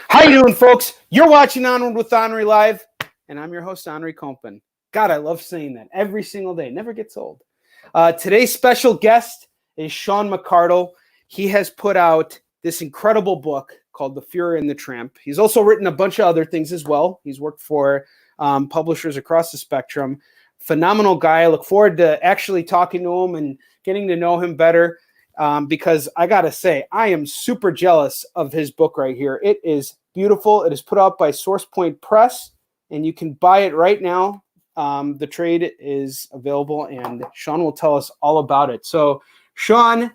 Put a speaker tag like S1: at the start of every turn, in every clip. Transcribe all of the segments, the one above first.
S1: How you doing, folks? You're watching Onward with Onrie Live, and I'm your host, Onrie Compen. God, I love saying that every single day. Never gets old. Today's special guest is Sean McARDLE. He has put out this incredible book called The FUHRER and the TRAMP. He's also written a bunch of other things as well. He's worked for publishers across the spectrum. Phenomenal guy. I look forward to actually talking to him and getting to know him better. Because I got to say, I am super jealous of his book right here. It is beautiful. It is put out by Source Point Press, and you can buy it right now. The trade is available, and Sean will tell us all about it. So, Sean,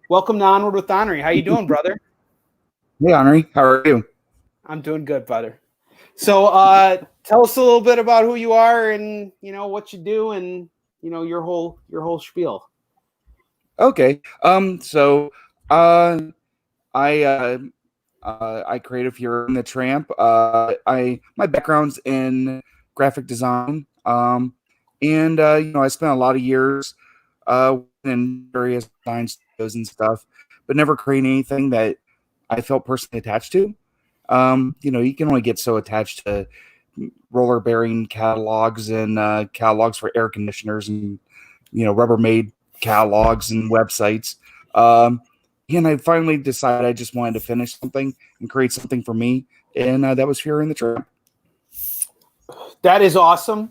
S1: welcome to Onward with Onrie. How you doing, brother?
S2: Hey, Onrie. How are you?
S1: I'm doing good, brother. So, tell us a little bit about who you are and, what you do and, your whole spiel.
S2: Okay. I created FUHRER and the TRAMP. My background's in graphic design. I spent a lot of years in various design studios and stuff, but never created anything that I felt personally attached to. You can only get so attached to roller bearing catalogs and catalogs for air conditioners and Rubbermaid catalogs and websites. And I finally decided I just wanted to finish something and create something for me, and that was FUHRER and the TRAMP.
S1: That is awesome.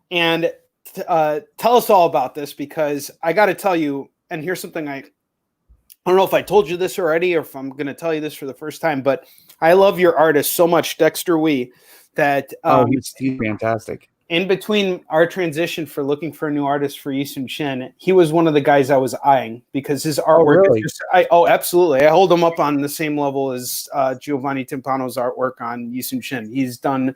S1: And tell us all about this, because I got to tell you, and here's something I don't know if I told you this already or if I'm going to tell you this for the first time, but I love your artist so much, Dexter Wee, that
S2: he's fantastic.
S1: In between our transition for looking for a new artist for Yisun Shin, he was one of the guys I was eyeing because his artwork is just, absolutely. I hold him up on the same level as Giovanni Timpano's artwork on Yisun Shin. He's done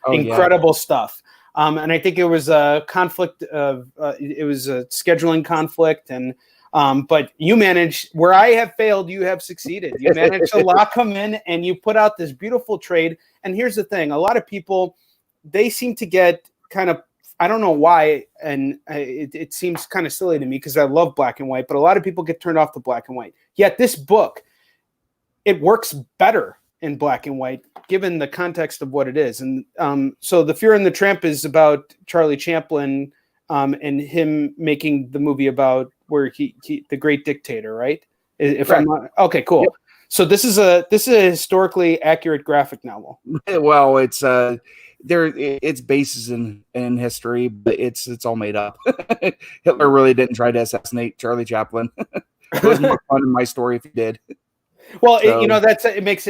S1: incredible stuff. And I think it was a conflict of it was a scheduling conflict, and but you managed where I have failed, you have succeeded. You managed to lock him in, and you put out this beautiful trade. And here's the thing: a lot of people, they seem to get kind of, I don't know why, and it seems kind of silly to me because I love black and white, but a lot of people get turned off to black and white. Yet this book, it works better in black and white given the context of what it is. And so The FUHRER and the TRAMP is about Charlie Chaplin and him making the movie about where he the great dictator, right? I'm not, okay, cool. Yep. So this is a historically accurate graphic novel.
S2: Well, it's its basis in history, but it's all made up. Hitler really didn't try to assassinate Charlie Chaplin. It was more fun in my story if he did.
S1: Well, it makes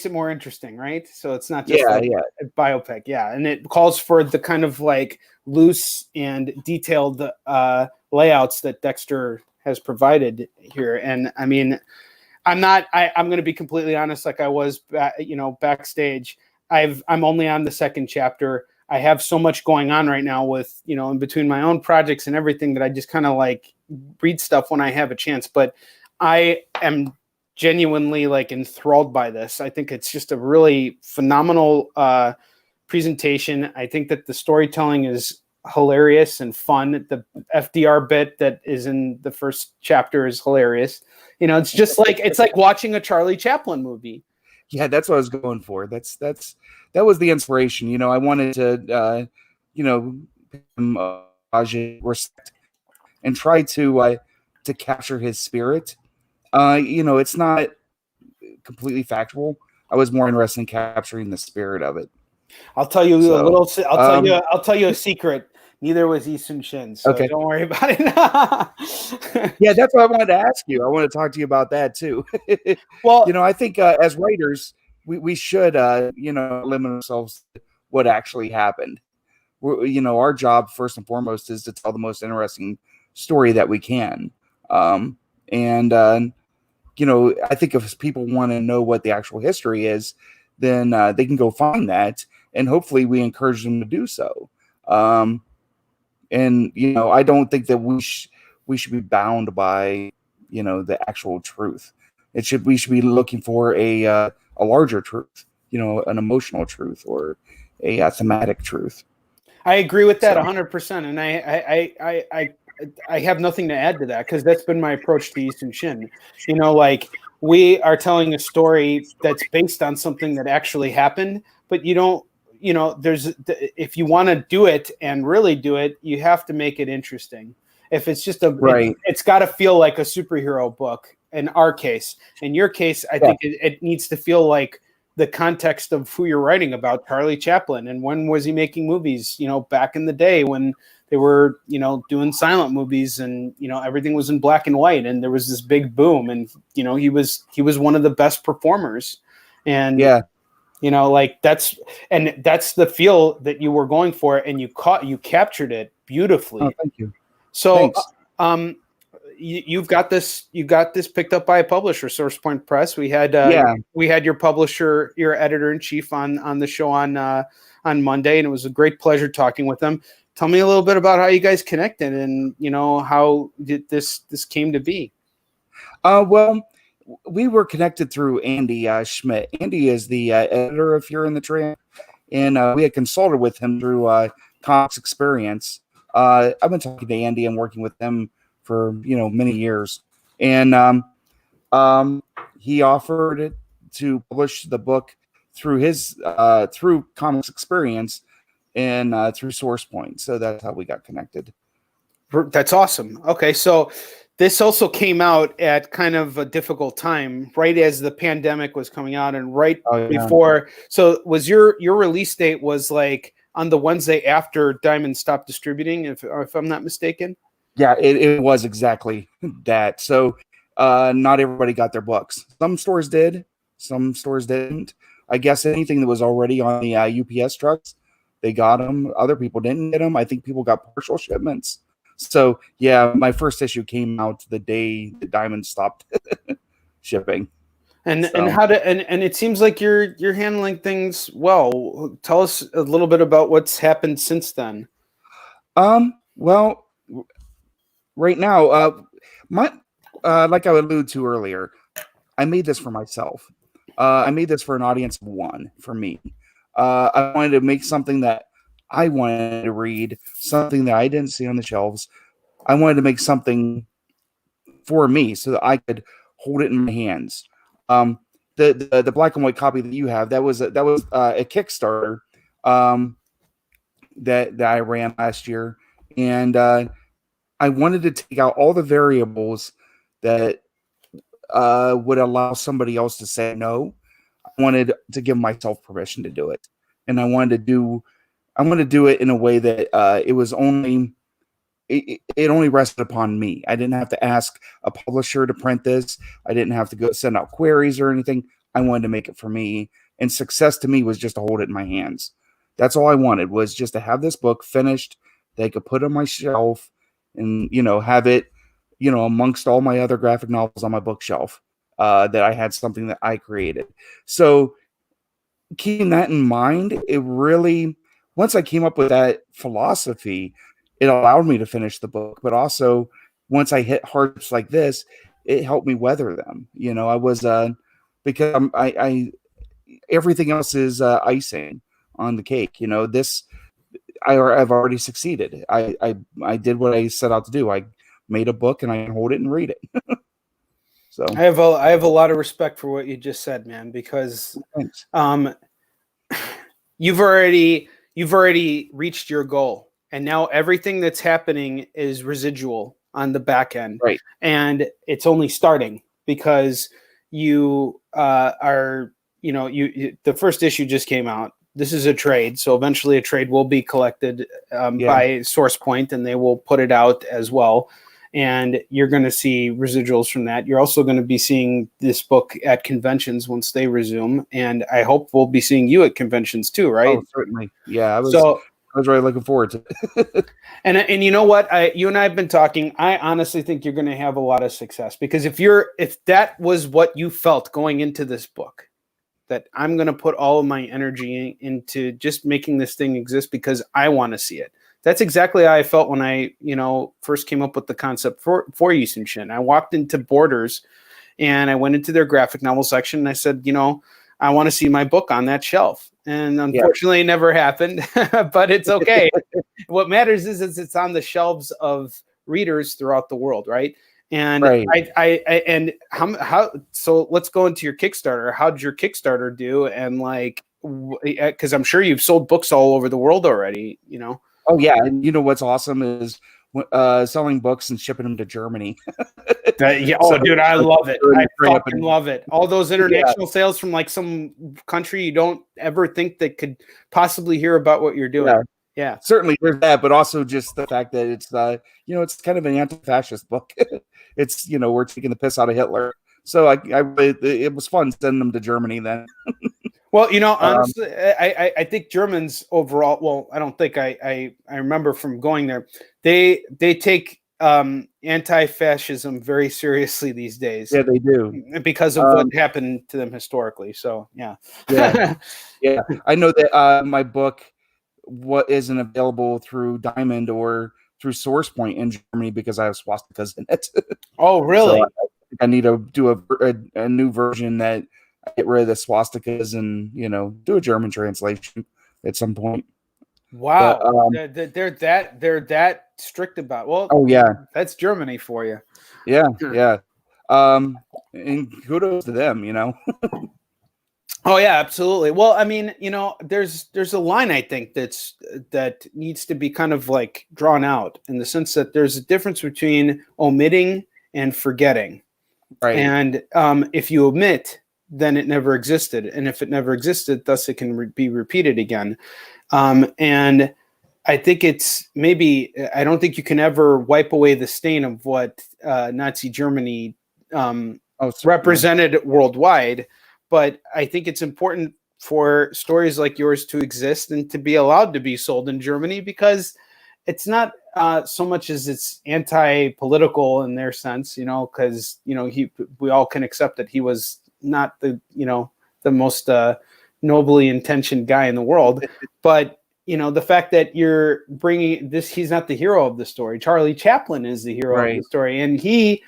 S1: it more interesting, right? So it's not just a biopic, and it calls for the kind of like loose and detailed layouts that Dexter has provided here. And I mean, I'm going to be completely honest, like I was, backstage. I'm only on the second chapter. I have so much going on right now with, in between my own projects and everything, that I just kind of like read stuff when I have a chance. But I am genuinely like enthralled by this. I think it's just a really phenomenal presentation. I think that the storytelling is hilarious and fun. The FDR bit that is in the first chapter is hilarious. It's just like, it's like watching a Charlie Chaplin movie.
S2: Yeah, that's what I was going for. That was the inspiration. I wanted to, respect and try to capture his spirit. It's not completely factual. I was more interested in capturing the spirit of it.
S1: I'll tell you a little. I'll tell you a secret. Neither was Yisun Shin, so don't worry about it.
S2: Yeah, that's what I wanted to ask you. I want to talk to you about that too. Well, I think as writers, we should, limit ourselves to what actually happened. Our job first and foremost is to tell the most interesting story that we can. I think if people want to know what the actual history is, then they can go find that, and hopefully we encourage them to do so. I don't think that we should be bound by, the actual truth. We should be looking for a larger truth, an emotional truth or a thematic truth.
S1: I agree with that 100%. And I have nothing to add to that, because that's been my approach to Yisun Shin. we are telling a story that's based on something that actually happened, but you don't, if you want to do it and really do it, you have to make it interesting. If it's just it's got to feel like a superhero book in our case. In your case, I think it needs to feel like the context of who you're writing about, Charlie Chaplin, and when was he making movies, back in the day when they were, doing silent movies and, everything was in black and white and there was this big boom and, he was one of the best performers. And, that's the feel that you were going for and you captured it beautifully.
S2: Oh, thank you.
S1: So, you've got this picked up by a publisher, Source Point Press. We had your publisher, your editor-in-chief on the show on Monday, and it was a great pleasure talking with them. Tell me a little bit about how you guys connected and, how this came to be.
S2: Well, we were connected through Andy Schmidt. Andy is the editor of FUHRER and the Tramp, and we had consulted with him through Comics Experience. I've been talking to Andy and working with him for many years, and he offered to publish the book through his through Comics Experience and through Source Point. So that's how we got connected.
S1: That's awesome. Okay, so this also came out at kind of a difficult time, right as the pandemic was coming out, and before. So was your release date was like on the Wednesday after Diamond stopped distributing, if I'm not mistaken?
S2: Yeah, it was exactly that. So not everybody got their books. Some stores did, some stores didn't. I guess anything that was already on the UPS trucks, they got them. Other people didn't get them. I think people got partial shipments. So yeah, my first issue came out the day that Diamond stopped shipping.
S1: And it seems like you're handling things well. Tell us a little bit about what's happened since then.
S2: Well, right now, like I alluded to earlier, I made this for myself. I made this for an audience of one, for me. I wanted to make something that I wanted to read, something that I didn't see on the shelves. I wanted to make something for me so that I could hold it in my hands. The black and white copy that you have, that was a Kickstarter that I ran last year, and I wanted to take out all the variables that would allow somebody else to say no. I wanted to give myself permission to do it, and I wanted to do it in a way that it only rested upon me. I didn't have to ask a publisher to print this. I didn't have to go send out queries or anything. I wanted to make it for me, and success to me was just to hold it in my hands. That's all I wanted, was just to have this book finished that I could put on my shelf and have it amongst all my other graphic novels on my bookshelf, that I had something that I created. So keeping that in mind, it really, once I came up with that philosophy, it allowed me to finish the book. But also, once I hit hardships like this, it helped me weather them. I was because I everything else is icing on the cake. This I've already succeeded. I did what I set out to do. I made a book and I can hold it and read it. So
S1: I have a lot of respect for what you just said, man, because you've already reached your goal, and now everything that's happening is residual on the back end,
S2: right?
S1: And it's only starting because you are the first issue just came out. This is a trade, so eventually a trade will be collected by Source Point, and they will put it out as well. And you're going to see residuals from that. You're also going to be seeing this book at conventions once they resume, and I hope we'll be seeing you at conventions too, right?
S2: Oh, certainly. Yeah, I was really looking forward to it.
S1: and you know what? You and I have been talking. I honestly think you're going to have a lot of success, because if that was what you felt going into this book, that I'm going to put all of my energy into just making this thing exist because I want to see it. That's exactly how I felt when I, first came up with the concept for Yusun Shin. I walked into Borders and I went into their graphic novel section and I said, I want to see my book on that shelf. And unfortunately it never happened, but it's okay. What matters is it's on the shelves of readers throughout the world, right? And
S2: Right.
S1: and how so let's go into your Kickstarter. How did your Kickstarter do? And like, because I'm sure you've sold books all over the world already, you know.
S2: Oh yeah, and you know what's awesome is selling books and shipping them to Germany.
S1: Yeah, oh, dude, I love it. I fucking love it. All those international sales from like some country you don't ever think that could possibly hear about what you're doing. Yeah.
S2: Certainly there's that, but also just the fact that it's you know, it's kind of an anti-fascist book. It's, you know, we're taking the piss out of Hitler. So it was fun sending them to Germany then.
S1: Well, you know, honestly, I think Germans overall. Well, I don't think I remember from going there. They take anti-fascism very seriously these days.
S2: Yeah, they do,
S1: because of what happened to them historically. So yeah,
S2: yeah. I know that my book isn't available through Diamond or through SourcePoint in Germany because I have swastikas in it.
S1: Oh, really?
S2: So I need to do a new version that I get rid of the swastikas and, you know, do a German translation at some point.
S1: Wow, but, they're that strict about. Well,
S2: oh yeah,
S1: that's Germany for you.
S2: Yeah, yeah. And kudos to them, you know.
S1: Oh yeah, absolutely. Well, I mean, you know, there's a line I think that needs to be kind of like drawn out in the sense that there's a difference between omitting and forgetting.
S2: Right.
S1: And if you omit, then it never existed, and if it never existed, thus it can be repeated again. And I think it's maybe I don't think you can ever wipe away the stain of what Nazi Germany represented worldwide. But I think it's important for stories like yours to exist and to be allowed to be sold in Germany, because it's not so much as it's anti-political in their sense, you know, because, you know, we all can accept that he was not the, you know, the most nobly intentioned guy in the world. But, you know, the fact that you're bringing this, he's not the hero of the story. Charlie Chaplin is the hero of the story. And he,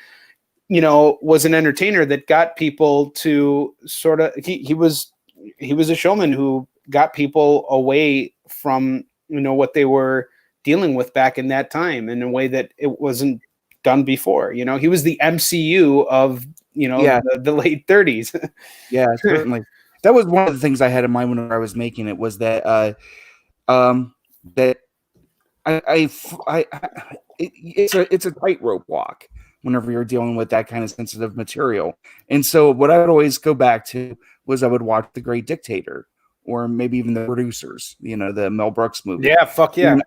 S1: you know, was an entertainer that got people to sort of, he was a showman who got people away from, you know, what they were dealing with back in that time in a way that it wasn't done before. You know, he was the MCU of, you know, the late 30s.
S2: Yeah, certainly. That was one of the things I had in mind when I was making it, was that that it's a tightrope walk whenever you're dealing with that kind of sensitive material. And so what I would always go back to was I would watch The Great Dictator, or maybe even The Producers, you know, the Mel Brooks movie.
S1: Yeah, fuck yeah.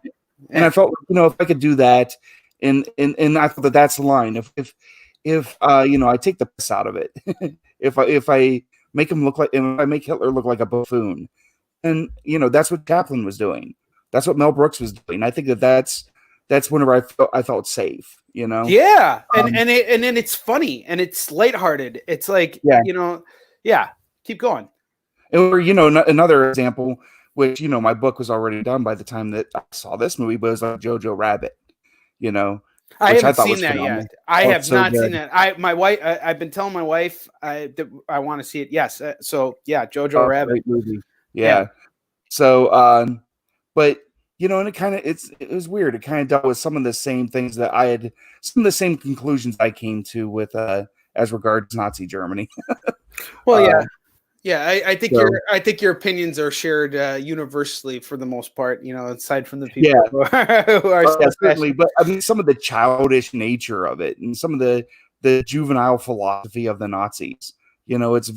S2: And I felt, you know, if I could do that, and I thought that's the line. If you know, I take the piss out of it, if I make him look like, if I make Hitler look like a buffoon, and, you know, that's what Chaplin was doing. That's what Mel Brooks was doing. I think that's whenever I felt safe, you know?
S1: Yeah. And then it's funny and it's lighthearted. It's like, you know, keep going.
S2: Or, you know, another example, which, you know, my book was already done by the time that I saw this movie, but it was like Jojo Rabbit, you know?
S1: I haven't seen that yet. I have not seen that. I've been telling my wife that I want to see it. Yes. So yeah, Jojo Rabbit.
S2: Great movie. Yeah. So, but, you know, and it was weird. It kind of dealt with some of the same things that some of the same conclusions I came to with, as regards Nazi Germany.
S1: Well, yeah. Yeah, I think your opinions are shared universally for the most part, you know, aside from the people who are
S2: certainly. But I mean, some of the childish nature of it and some of the juvenile philosophy of the Nazis, you know, it's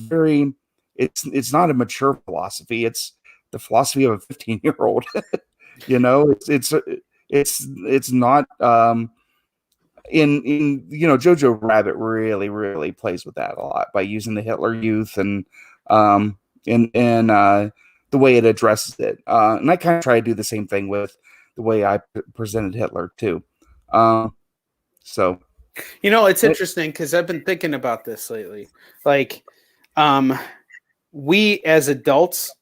S2: it's not a mature philosophy. It's the philosophy of a 15-year-old. You know, it's not in you know, Jojo Rabbit really plays with that a lot by using the Hitler Youth and the way it addresses it. And I kind of try to do the same thing with the way I presented Hitler too. So,
S1: you know, it's interesting because I've been thinking about this lately. Like, we as adults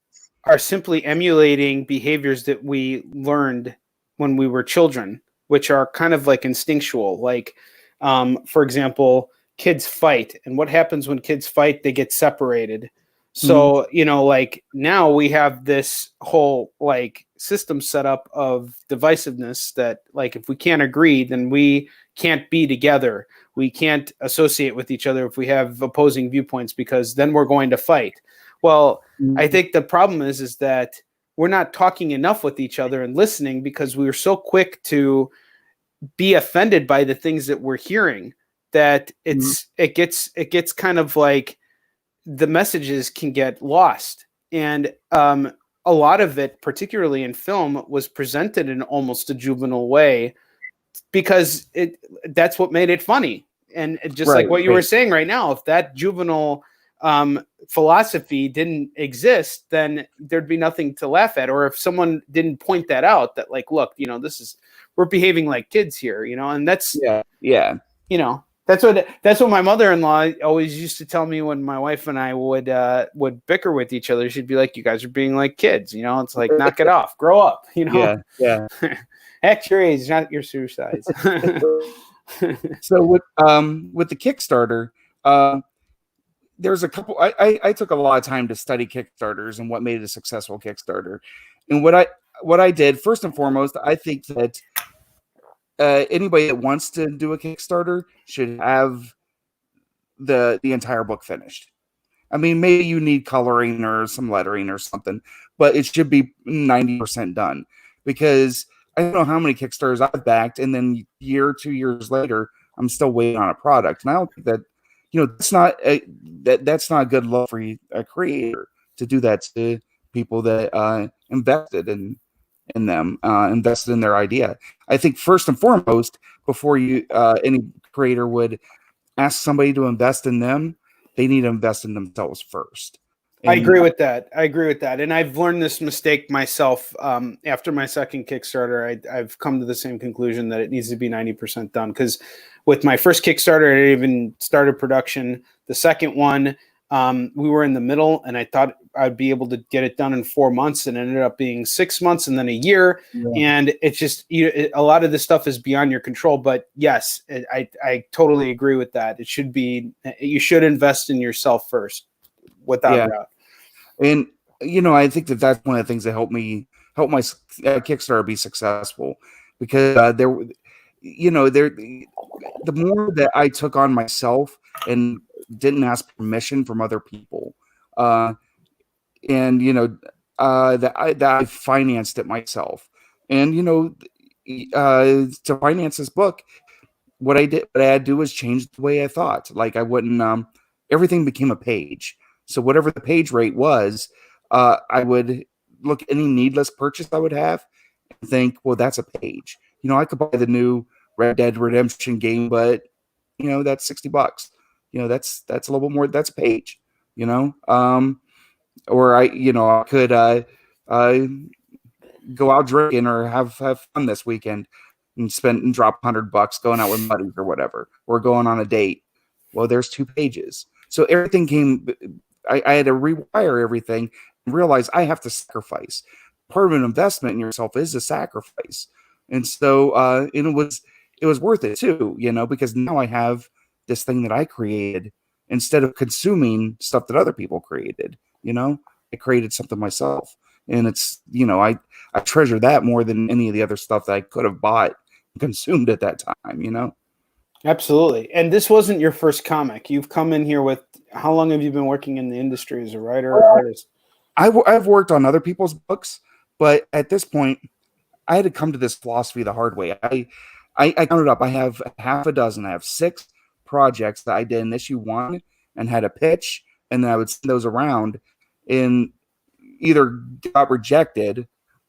S1: are simply emulating behaviors that we learned when we were children, which are kind of like instinctual. Like, for example, kids fight, and what happens when kids fight? They get separated. So, you know, like now we have this whole like system set up of divisiveness that, like, if we can't agree, then we can't be together. we can't associate with each other if we have opposing viewpoints, because then we're going to fight. Well, I think the problem is that we're not talking enough with each other and listening, because we are so quick to be offended by the things that we're hearing that it gets kind of like the messages can get lost. And a lot of it, particularly in film, was presented in almost a juvenile way, because that's what made it funny. And just like what you were saying right now, if that juvenile philosophy didn't exist, then there'd be nothing to laugh at. Or if someone didn't point that out, that like, look, we're behaving like kids here, and that's, that's what my mother-in-law always used to tell me when my wife and I would bicker with each other. She'd be like, you guys are being like kids, it's like, knock it off, grow up,
S2: Yeah.
S1: Act your age, not your suicides.
S2: So with the Kickstarter, there's a couple. I took a lot of time to study Kickstarters and what made it a successful Kickstarter. And what I did, first and foremost, I think that anybody that wants to do a Kickstarter should have the entire book finished. I mean, maybe you need coloring or some lettering or something, but it should be 90% done, because I don't know how many Kickstarters I've backed, and then year, 2 years later, I'm still waiting on a product. And I don't think that, that's not a good look for a creator to do that to people that invested in them, invested in their idea. I think first and foremost, before any creator would ask somebody to invest in them, they need to invest in themselves first.
S1: I agree with that. And I've learned this mistake myself. After my second Kickstarter, I've come to the same conclusion that it needs to be 90% done. Because with my first Kickstarter, I didn't even started production. The second one, we were in the middle, and I thought I'd be able to get it done in 4 months, and it ended up being 6 months and then a year. Yeah. And it's just, a lot of this stuff is beyond your control. But yes, I totally agree with that. You should invest in yourself first, without doubt.
S2: And I think that's one of the things that helped my Kickstarter be successful, because the more that I took on myself and didn't ask permission from other people, and that I financed it myself, and to finance this book, what I had to do was change the way I thought. Like, I wouldn't everything became a page. So whatever the page rate was, I would look at any needless purchase I would have and think, well, that's a page. I could buy the new Red Dead Redemption game, but that's $60. That's a little bit more. That's a page. Or I could go out drinking or have fun this weekend and drop $100 going out with buddies or whatever, or going on a date. Well, there's 2 pages. So everything came. I had to rewire everything and realize I have to sacrifice. Part of an investment in yourself is a sacrifice. And so and it was worth it too, because now I have this thing that I created instead of consuming stuff that other people created. I created something myself. And it's, I treasure that more than any of the other stuff that I could have bought and consumed at that time,
S1: Absolutely. And this wasn't your first comic. You've come in here with, how long have you been working in the industry as a writer or artist?
S2: I've worked on other people's books, but at this point, I had to come to this philosophy the hard way. I counted up. I have half a dozen. I have 6 projects that I did in issue 1 and had a pitch, and then I would send those around, and either got rejected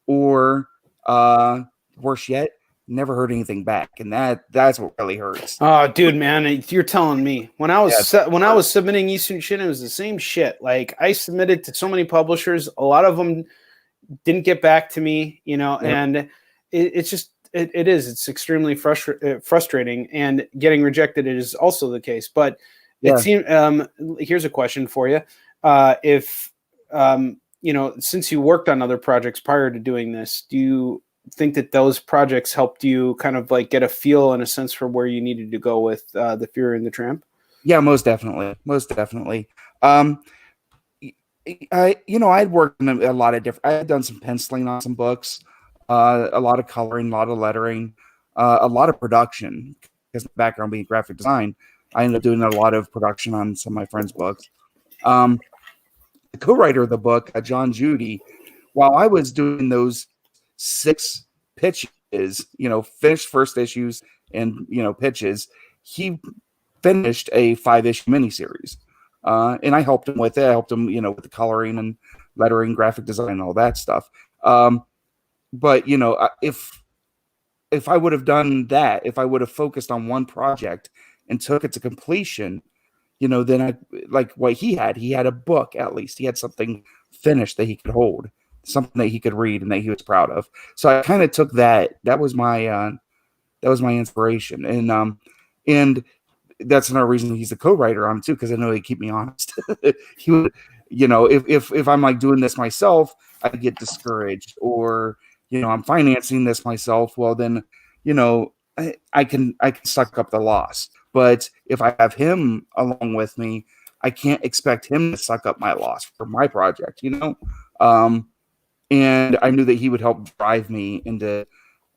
S2: or, worse yet, never heard anything back, and that's what really hurts.
S1: Oh, dude, man, you're telling me. When I was submitting Eastern Shin, it was the same shit. Like, I submitted to so many publishers, a lot of them didn't get back to me, and it's extremely frustrating, and getting rejected is also the case. But it seems, here's a question for you: if since you worked on other projects prior to doing this, do you think that those projects helped you kind of like get a feel and a sense for where you needed to go with the FUHRER and the Tramp?
S2: Yeah, most definitely. I'd worked in a lot of different. I had done some penciling on some books, a lot of coloring, a lot of lettering, a lot of production. because my background being graphic design, I ended up doing a lot of production on some of my friends' books. The co-writer of the book, John Judy, while I was doing those 6 pitches, finished first issues and, pitches, he finished a 5-issue miniseries. And I helped him with it. I helped him, with the coloring and lettering, graphic design, and all that stuff. But, if I would have done that, if I would have focused on one project and took it to completion, then I, like what he had a book, at least. He had something finished that he could hold, something that he could read and that he was proud of. So I kind of took that. That was my inspiration. And that's another reason he's the co-writer on it too, because I know he'd keep me honest. He would, if I'm like doing this myself, I get discouraged, or I'm financing this myself. Well, then, I can suck up the loss. But if I have him along with me, I can't expect him to suck up my loss for my project. And I knew that he would help drive me into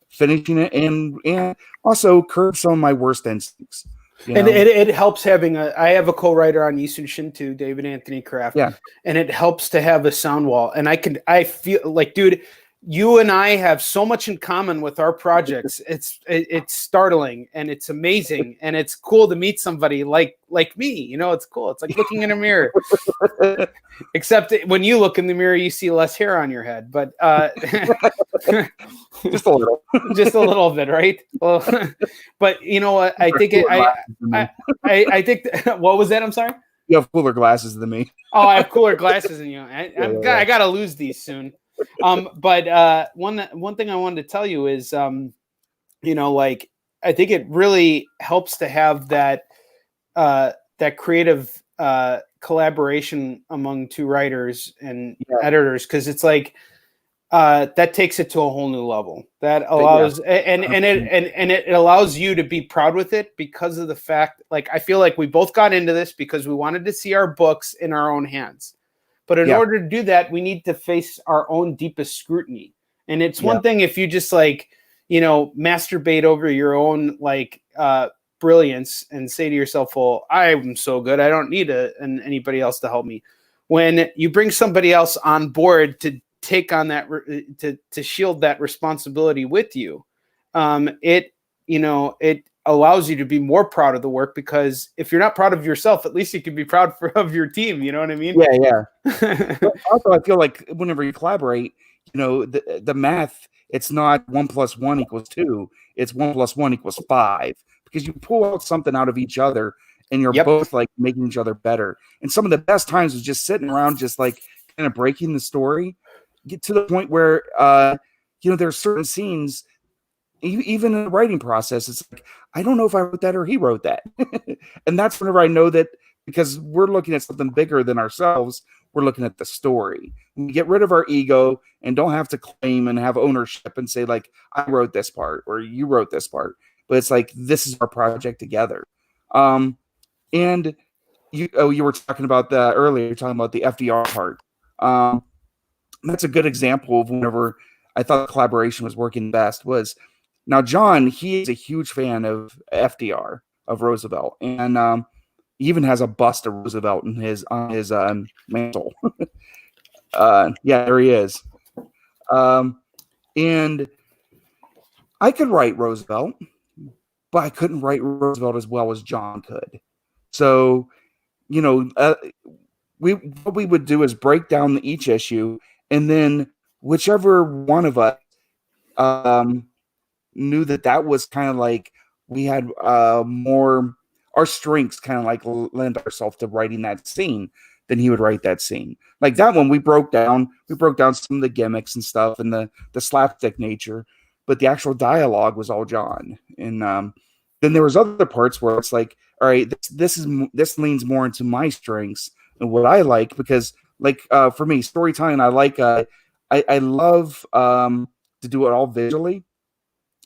S2: finishing it, and also curb some of my worst instincts.
S1: And it helps having I have a co-writer on Eastern Shin too, David Anthony Kraft.
S2: Yeah.
S1: And it helps to have a sound wall. And I feel like, dude, you and I have so much in common with our projects. It's startling and it's amazing. And it's cool to meet somebody like me. It's cool. It's like looking in a mirror. Except when you look in the mirror, you see less hair on your head. But
S2: just a little.
S1: Just a little bit, right? Well, but you know what? I think I think what was that? I'm sorry?
S2: You have cooler glasses than me.
S1: Oh, I have cooler glasses than you. I gotta lose these soon. But one thing I wanted to tell you is, I think it really helps to have that creative collaboration among 2 writers and editors, because it's like that takes it to a whole new level. That allows and it allows you to be proud with it, because of the fact, like, I feel like we both got into this because we wanted to see our books in our own hands. But in order to do that, we need to face our own deepest scrutiny. And it's one thing if you just masturbate over your own brilliance and say to yourself, well, I'm so good, I don't need anybody else to help me. When you bring somebody else on board to take on that, to shield that responsibility with you, it allows you to be more proud of the work, because if you're not proud of yourself, at least you can be proud of your team. You know what I mean?
S2: Yeah. Also, I feel like whenever you collaborate, the math, it's not 1 + 1 = 2. It's 1 + 1 = 5, because you pull out something out of each other, and you're both like making each other better. And some of the best times was just sitting around, just like kind of breaking the story, get to the point where, there's certain scenes, even in the writing process, it's like, I don't know if I wrote that or he wrote that. And that's whenever I know that, because we're looking at something bigger than ourselves, we're looking at the story. We get rid of our ego and don't have to claim and have ownership and say, like, I wrote this part or you wrote this part. But it's like, this is our project together. And you were talking about that earlier. You're talking about the FDR part. That's a good example of whenever I thought collaboration was working best. Was now John, he is a huge fan of FDR, of Roosevelt, and he even has a bust of Roosevelt on his mantle. There he is. And I could write Roosevelt, but I couldn't write Roosevelt as well as John could. So, what we would do is break down each issue, and then whichever one of us knew that was kind of like we had more, our strengths kind of like lend ourselves to writing that scene, then he would write that scene. Like that one, we broke down some of the gimmicks and stuff and the slapstick nature, but the actual dialogue was all John. And then there was other parts where it's like, all right, this leans more into my strengths and what I like, because like for me, storytelling, I like I love to do it all visually,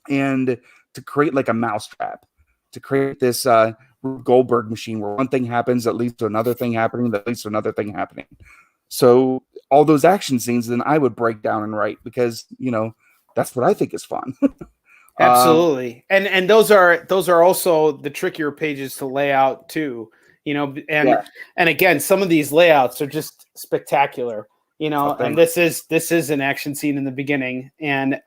S2: and to create like a mousetrap, to create this Goldberg machine where one thing happens that leads to another thing happening that leads to another thing happening. So all those action scenes, then I would break down and write, because that's what I think is fun.
S1: Absolutely. And those are also the trickier pages to lay out too, and again, some of these layouts are just spectacular, and this is an action scene in the beginning. And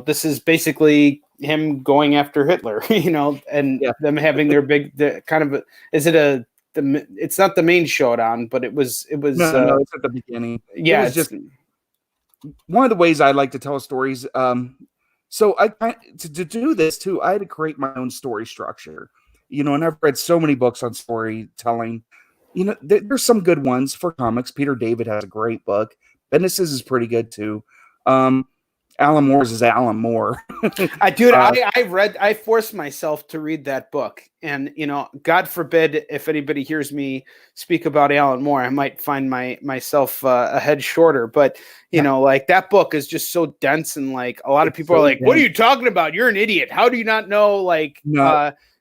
S1: this is basically him going after Hitler, and them having their big it's not the main showdown, but it was
S2: no, it's at the beginning.
S1: Yeah,
S2: it's just one of the ways I like to tell stories. So to do this too, I had to create my own story structure, and I've read so many books on storytelling. There's some good ones for comics. Peter David has a great book. Bendis's is pretty good too. Alan Moore's is Alan Moore.
S1: I forced myself to read that book, and God forbid if anybody hears me speak about Alan Moore, I might find myself a head shorter. But like that book is just so dense, and like a lot of people are like, "What are you talking about? You're an idiot. How do you not know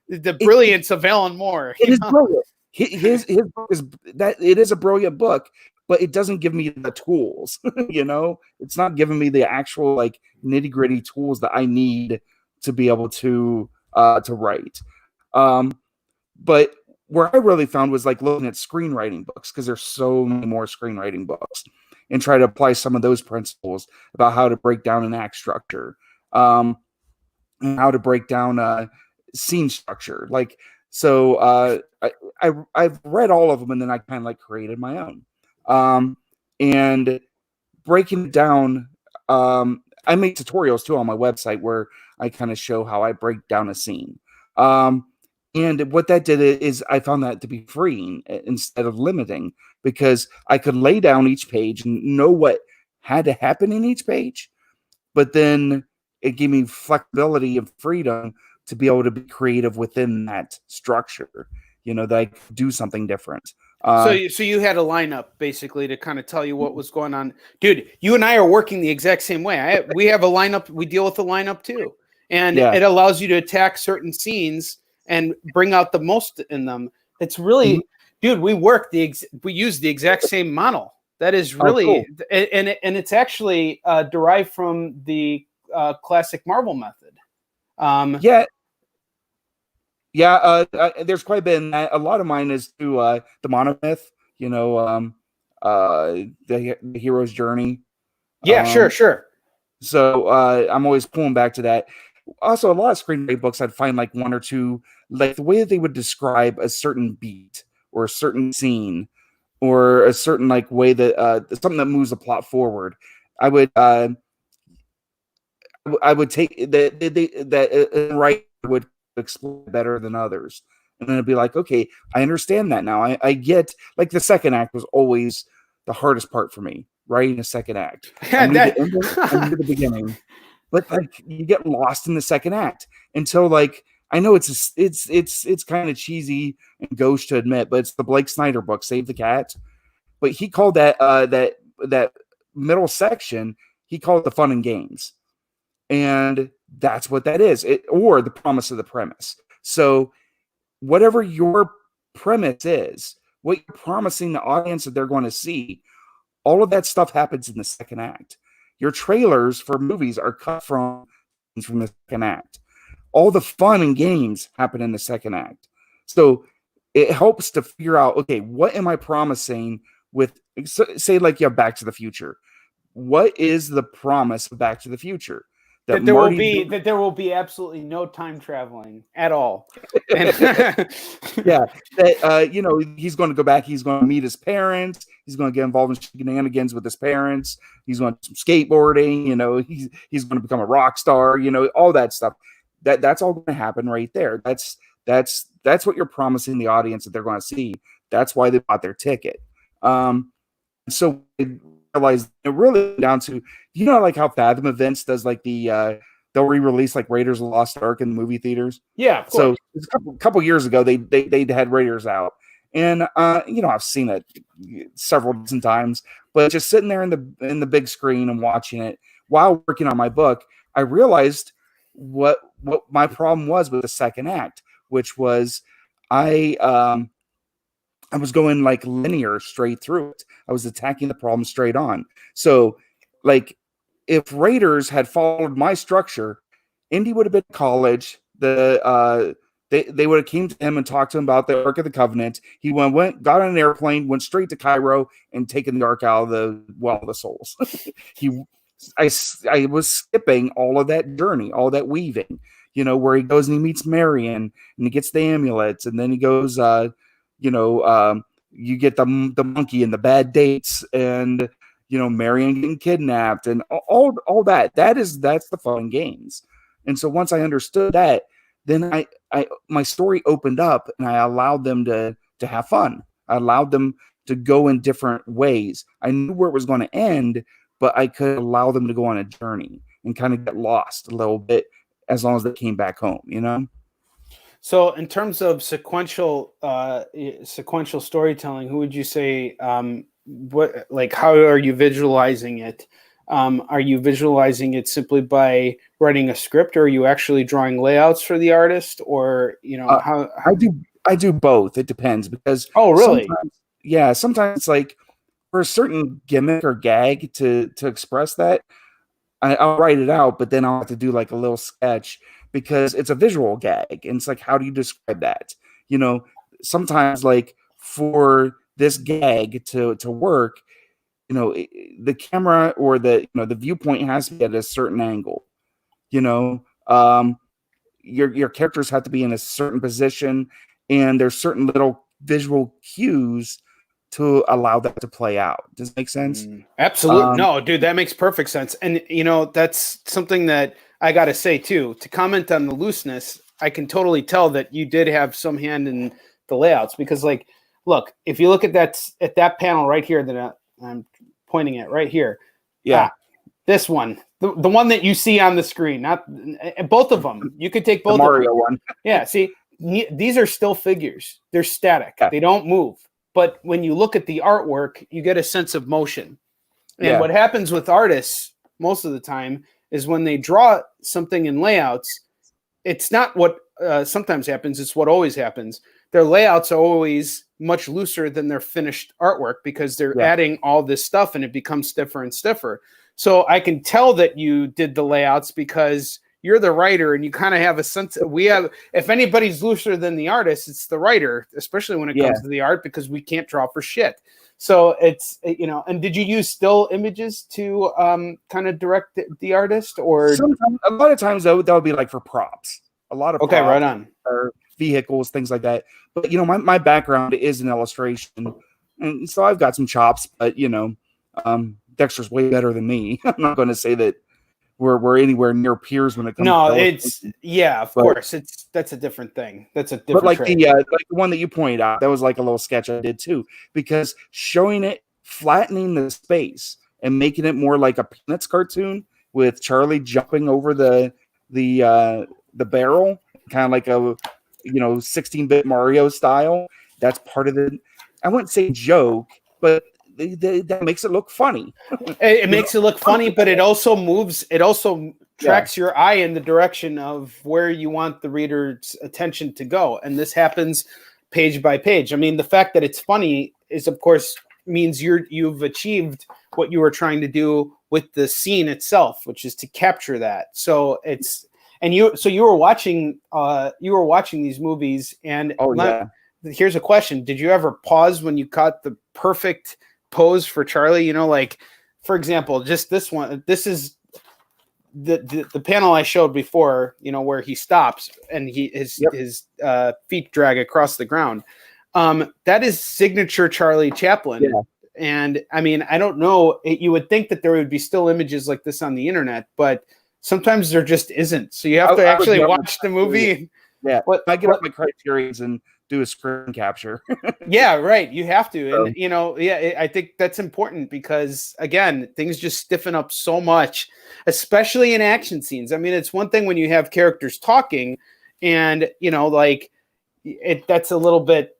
S1: the brilliance of Alan Moore?"
S2: It is brilliant. His book is that it is a brilliant book. But it doesn't give me the tools, It's not giving me the actual like nitty gritty tools that I need to be able to write. But where I really found was like looking at screenwriting books, because there's so many more screenwriting books, and try to apply some of those principles about how to break down an act structure, and how to break down scene structure. Like, so I've read all of them, and then I kind of like created my own. And breaking it down, I make tutorials too on my website where I kind of show how I break down a scene. And what that did is I found that to be freeing instead of limiting, because I could lay down each page and know what had to happen in each page, but then it gave me flexibility and freedom to be able to be creative within that structure, that I could do something different.
S1: So you had a lineup basically to kind of tell you what was going on. Dude, you and I are working the exact same way. We have a lineup. We deal with a lineup too. And it allows you to attack certain scenes and bring out the most in them. It's really, dude, we use the exact same model. That is really, cool. and it's actually derived from the classic Marvel method.
S2: There's quite a bit in that. A lot of mine is to the monomyth, the hero's journey.
S1: Sure.
S2: So I'm always pulling back to that. Also, a lot of screenwriting books, I'd find like one or two, like the way that they would describe a certain beat or a certain scene or a certain like way that something that moves the plot forward. I would take that right would explain better than others, and then it'd be like, okay, I understand that now. I get, like, the second act was always the hardest part for me, writing a second act. I knew the beginning, but like you get lost in the second act until like, I know it's kind of cheesy and gauche to admit, but it's the Blake Snyder book, Save the Cat. But he called that middle section, he called it the fun and games. And that's what that is, or the promise of the premise. So whatever your premise is, what you're promising the audience that they're going to see, all of that stuff happens in the second act. Your trailers for movies are cut from the second act. All the fun and games happen in the second act. So it helps to figure out, okay, what am I promising with, say, like you have Back to the Future. What is the promise of Back to the Future?
S1: That there will be absolutely no time traveling at all.
S2: He's going to go back. He's going to meet his parents. He's going to get involved in shenanigans with his parents. He's going to do some skateboarding. He's going to become a rock star. All that stuff. That's all going to happen right there. That's what you're promising the audience that they're going to see. That's why they bought their ticket. So realize it really down to, like how Fathom Events does, like they'll re-release like Raiders of the Lost Ark in the movie theaters.
S1: Yeah, of course.
S2: So a couple years ago they had Raiders out, and I've seen it several dozen times, but just sitting there in the big screen and watching it while working on my book, I realized what my problem was with the second act, which was I was going like linear straight through it. I was attacking the problem straight on. So like if Raiders had followed my structure, Indy would have been in college. They would have came to him and talked to him about the Ark of the Covenant. He went, got on an airplane, went straight to Cairo, and taken the Ark out of the Well of the Souls. I was skipping all of that journey, all that weaving, where he goes and he meets Marion and he gets the amulets, and then he goes, you get the monkey and the bad dates, and Marion getting kidnapped, and all that. That's the fun and games. And so once I understood that, then my story opened up, and I allowed them to have fun. I allowed them to go in different ways. I knew where it was going to end, but I could allow them to go on a journey and kind of get lost a little bit as long as they came back home,
S1: So in terms of sequential storytelling, who would you say, how are you visualizing it? Are you visualizing it simply by writing a script, or are you actually drawing layouts for the artist, or how?
S2: I do both. It depends, because
S1: really?
S2: Sometimes it's like for a certain gimmick or gag to express that, I'll write it out, but then I'll have to do like a little sketch because it's a visual gag, and it's like, how do you describe that? Sometimes like for this gag to work, the camera or the viewpoint has to be at a certain angle. Your characters have to be in a certain position, and there's certain little visual cues to allow that to play out. Does it make sense?
S1: Absolutely. No, dude, that makes perfect sense. And that's something that I got to say too, to comment on the looseness. I can totally tell that you did have some hand in the layouts, because like, look, if you look at that panel right here that I'm pointing at right here.
S2: Yeah.
S1: This one, the one that you see on the screen, not both of them. You could take both
S2: the Mario
S1: of them.
S2: one.
S1: Yeah. See, these are still figures. They're static.
S2: Yeah.
S1: They don't move. But when you look at the artwork, you get a sense of motion. And what happens with artists most of the time is when they draw something in layouts, it's not what sometimes happens. It's what always happens. Their layouts are always much looser than their finished artwork, because they're adding all this stuff and it becomes stiffer and stiffer. So I can tell that you did the layouts because you're the writer, and you kind of have a sense of, if anybody's looser than the artist, it's the writer, especially when it comes to the art, because we can't draw for shit. So it's, and did you use still images to kind of direct the artist, or?
S2: Sometimes, a lot of times that would be like for props. A lot of props,
S1: right on,
S2: or vehicles, things like that. But my background is in illustration, and so I've got some chops. But Dexter's way better than me. I'm not going to say that we're anywhere near peers when it comes.
S1: No, it's of course, that's a different thing. That's a different.
S2: But like
S1: trade.
S2: the one that you pointed out, that was like a little sketch I did too, because showing it, flattening the space and making it more like a Peanuts cartoon with Charlie jumping over the barrel, kind of like a 16-bit Mario style. That's part of the, I wouldn't say joke, but that makes it look funny.
S1: It makes it look funny, but it also moves. It also tracks your eye in the direction of where you want the reader's attention to go, and this happens page by page. I mean, the fact that it's funny is, of course, means you've achieved what you were trying to do with the scene itself, which is to capture that. So it's, and you were watching these movies, and here's a question: did you ever pause when you caught the perfect pose for Charlie? Like, for example, just this one. This is the panel I showed before. Where he stops and his feet drag across the ground. That is signature Charlie Chaplin. Yeah. And I mean, I don't know. You would think that there would be still images like this on the internet, but sometimes there just isn't. So you have to actually watch the movie.
S2: Yeah, I get up my criterions and do a screen capture.
S1: Yeah, right. You have to. And, I think that's important because, again, things just stiffen up so much, especially in action scenes. I mean, it's one thing when you have characters talking and, that's a little bit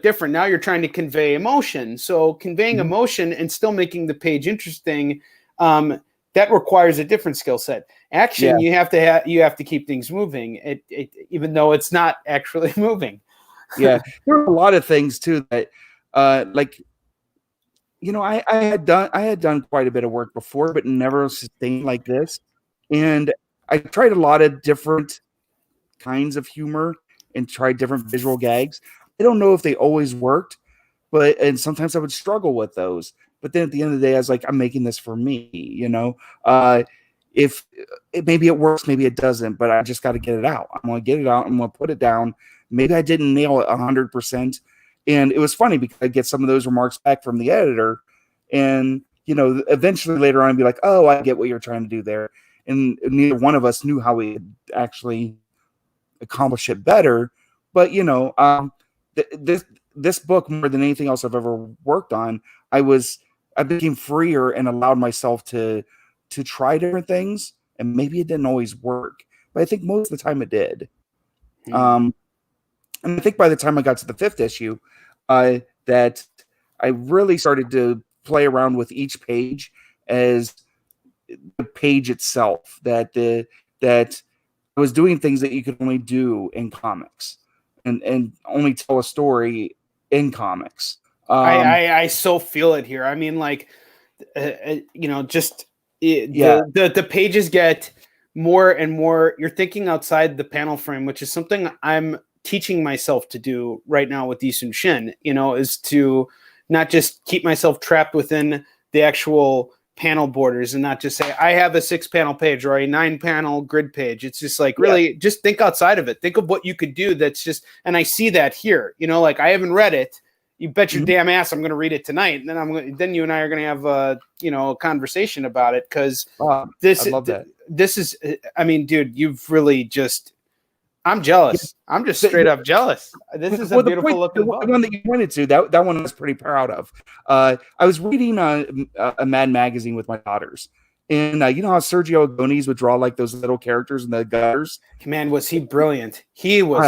S1: different. Now you're trying to convey emotion. So conveying emotion and still making the page interesting, that requires a different skill set. Action, you have to keep things moving. It even though it's not actually moving.
S2: Yeah, there are a lot of things too that, I had done quite a bit of work before, but never sustained like this. And I tried a lot of different kinds of humor and tried different visual gags. I don't know if they always worked, and sometimes I would struggle with those. But then at the end of the day, I was like, I'm making this for me, if maybe it works, maybe it doesn't, but I just got to get it out. I'm going to get it out. I'm going to put it down. Maybe I didn't nail it 100%. And it was funny because I get some of those remarks back from the editor, and eventually later on, I'd be like, "Oh, I get what you're trying to do there." And neither one of us knew how we could actually accomplish it better. But this book, more than anything else I've ever worked on, I became freer and allowed myself to try different things. And maybe it didn't always work, but I think most of the time it did. And I think by the time I got to the 5th issue, that I really started to play around with each page as the page itself. That I was doing things that you could only do in comics, and only tell a story in comics.
S1: I so feel it here. I mean, like, the pages get more and more. You're thinking outside the panel frame, which is something I'm teaching myself to do right now with Issun Shin, is to not just keep myself trapped within the actual panel borders and not just say, I have a 6-panel page or a 9-panel grid page. It's just like, really just think outside of it. Think of what you could do. That's just, and I see that here, like I haven't read it. You bet your damn ass I'm going to read it tonight. And then you and I are going to have a conversation about it. Cause
S2: I love that.
S1: This is, I mean, dude, you've really just, I'm jealous. I'm just straight up jealous. This is a beautiful looking book.
S2: The one that you pointed to, that one I was pretty proud of. I was reading a Mad magazine with my daughters. And you know how Sergio Agoni's would draw like those little characters in the gutters?
S1: Man, was he brilliant. He was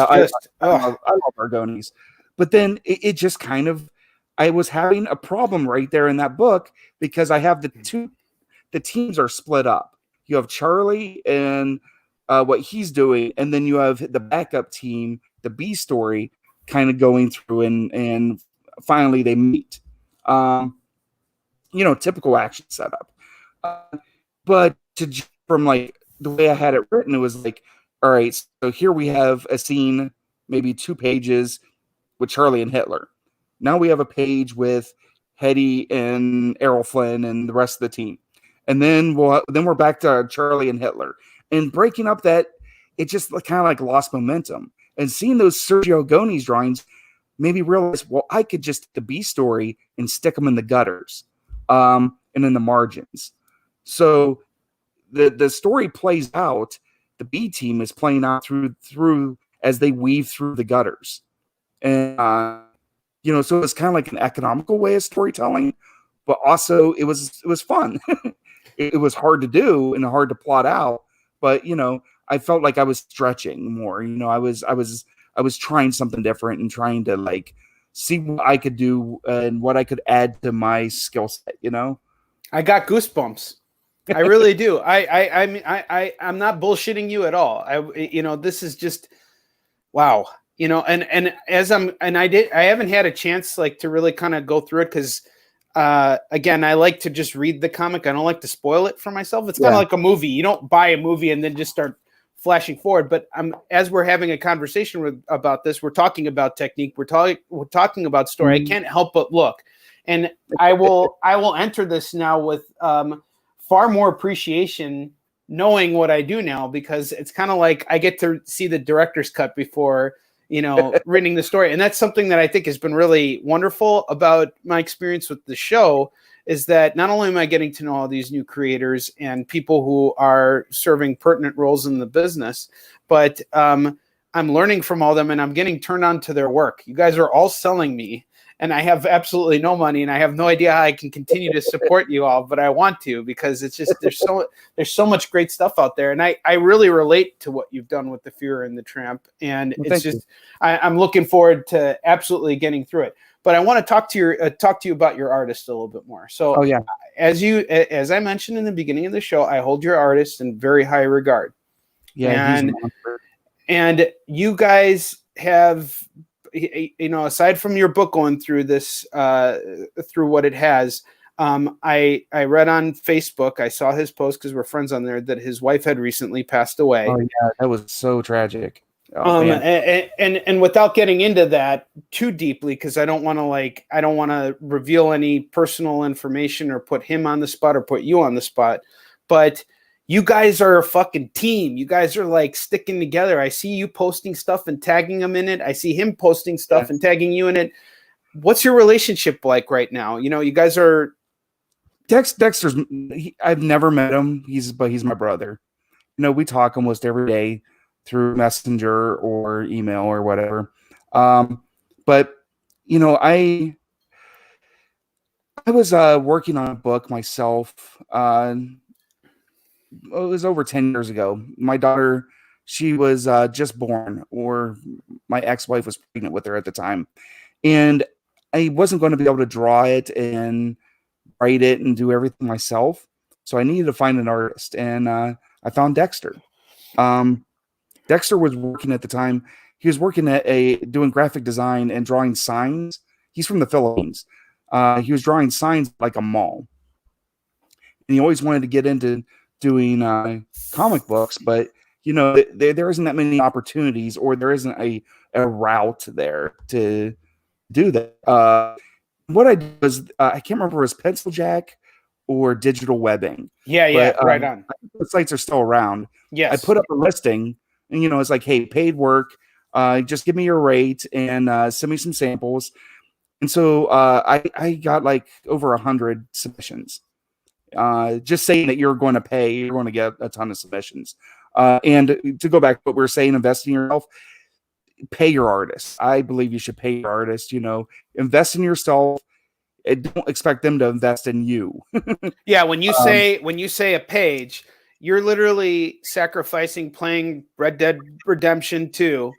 S2: I love Argoni's. But then it just kind of, I was having a problem right there in that book because I have the teams are split up. You have Charlie and what he's doing, and then you have the backup team, the B story, kind of going through, and finally they meet. Typical action setup. But from like the way I had it written, it was like, all right, so here we have a scene, maybe 2 pages with Charlie and Hitler. Now we have a page with Hetty and Errol Flynn and the rest of the team, and then we're back to Charlie and Hitler. And breaking up that, it just kind of like lost momentum. And seeing those Sergio Agoni's drawings made me realize, well, I could just the B story and stick them in the gutters, and in the margins. So the story plays out. The B team is playing out through as they weave through the gutters, and so it's kind of like an economical way of storytelling, but also it was fun. It was hard to do and hard to plot out. But I felt like I was stretching more. I was trying something different and trying to like see what I could do and what I could add to my skill set.
S1: I got goosebumps. I really do. I'm not bullshitting you at all. This is just wow. And as I haven't had a chance like to really kind of go through it because. Again, I like to just read the comic. I don't like to spoil it for myself. It's kind of like a movie. You don't buy a movie and then just start flashing forward. But as we're having a conversation about this, we're talking about technique. We're talking about story. I can't help but look. And I will enter this now with far more appreciation knowing what I do now, because it's kind of like I get to see the director's cut before reading the story. And that's something that I think has been really wonderful about my experience with the show, is that not only am I getting to know all these new creators and people who are serving pertinent roles in the business, but I'm learning from all them and I'm getting turned on to their work. You guys are all selling me, and I have absolutely no money, and I have no idea how I can continue to support you all, but I want to, because it's just, there's so much great stuff out there. And I really relate to what you've done with the FUHRER and the Tramp. And it's just, I'm looking forward to absolutely getting through it. But I want to talk to you about your artist a little bit more. So as I mentioned in the beginning of the show, I hold your artist in very high regard.
S2: Yeah.
S1: And you guys have you know, aside from your book going through this, through what it has, I read on Facebook, I saw his post because we're friends on there, that his wife had recently passed away.
S2: Oh yeah, that was so tragic. Oh,
S1: and without getting into that too deeply, because I don't want to reveal any personal information or put him on the spot or put you on the spot, but you guys are a fucking team. You guys are like sticking together. I see you posting stuff and tagging him in it. I see him posting stuff and tagging you in it. What's your relationship like right now? You know, you guys are.
S2: Dexter's. I've never met him. But he's my brother. You know, we talk almost every day through Messenger or email or whatever. But you know, I was working on a book myself. It was over 10 years ago. My daughter, she was just born, or my ex-wife was pregnant with her at the time. And I wasn't going to be able to draw it and write it and do everything myself. So I needed to find an artist. And I found Dexter. Dexter was working at the time. He was working at doing graphic design and drawing signs. He's from the Philippines. He was drawing signs like a mall. And he always wanted to get into doing comic books, but you know, there isn't that many opportunities, or there isn't a route there to do that. What I did was I can't remember if it was Pencil Jack or Digital Webbing.
S1: Yeah, but, right on.
S2: The sites are still around.
S1: Yes,
S2: I put up a listing, and you know, it's like, hey, paid work. Just give me your rate and send me some samples. And so I got like over 100 submissions. Just saying that you're going to get a ton of submissions. And to go back to what we were saying, invest in yourself, pay your artists. I believe you should pay your artists, you know, invest in yourself. And don't expect them to invest in you.
S1: Yeah. When you say a page, you're literally sacrificing playing Red Dead Redemption 2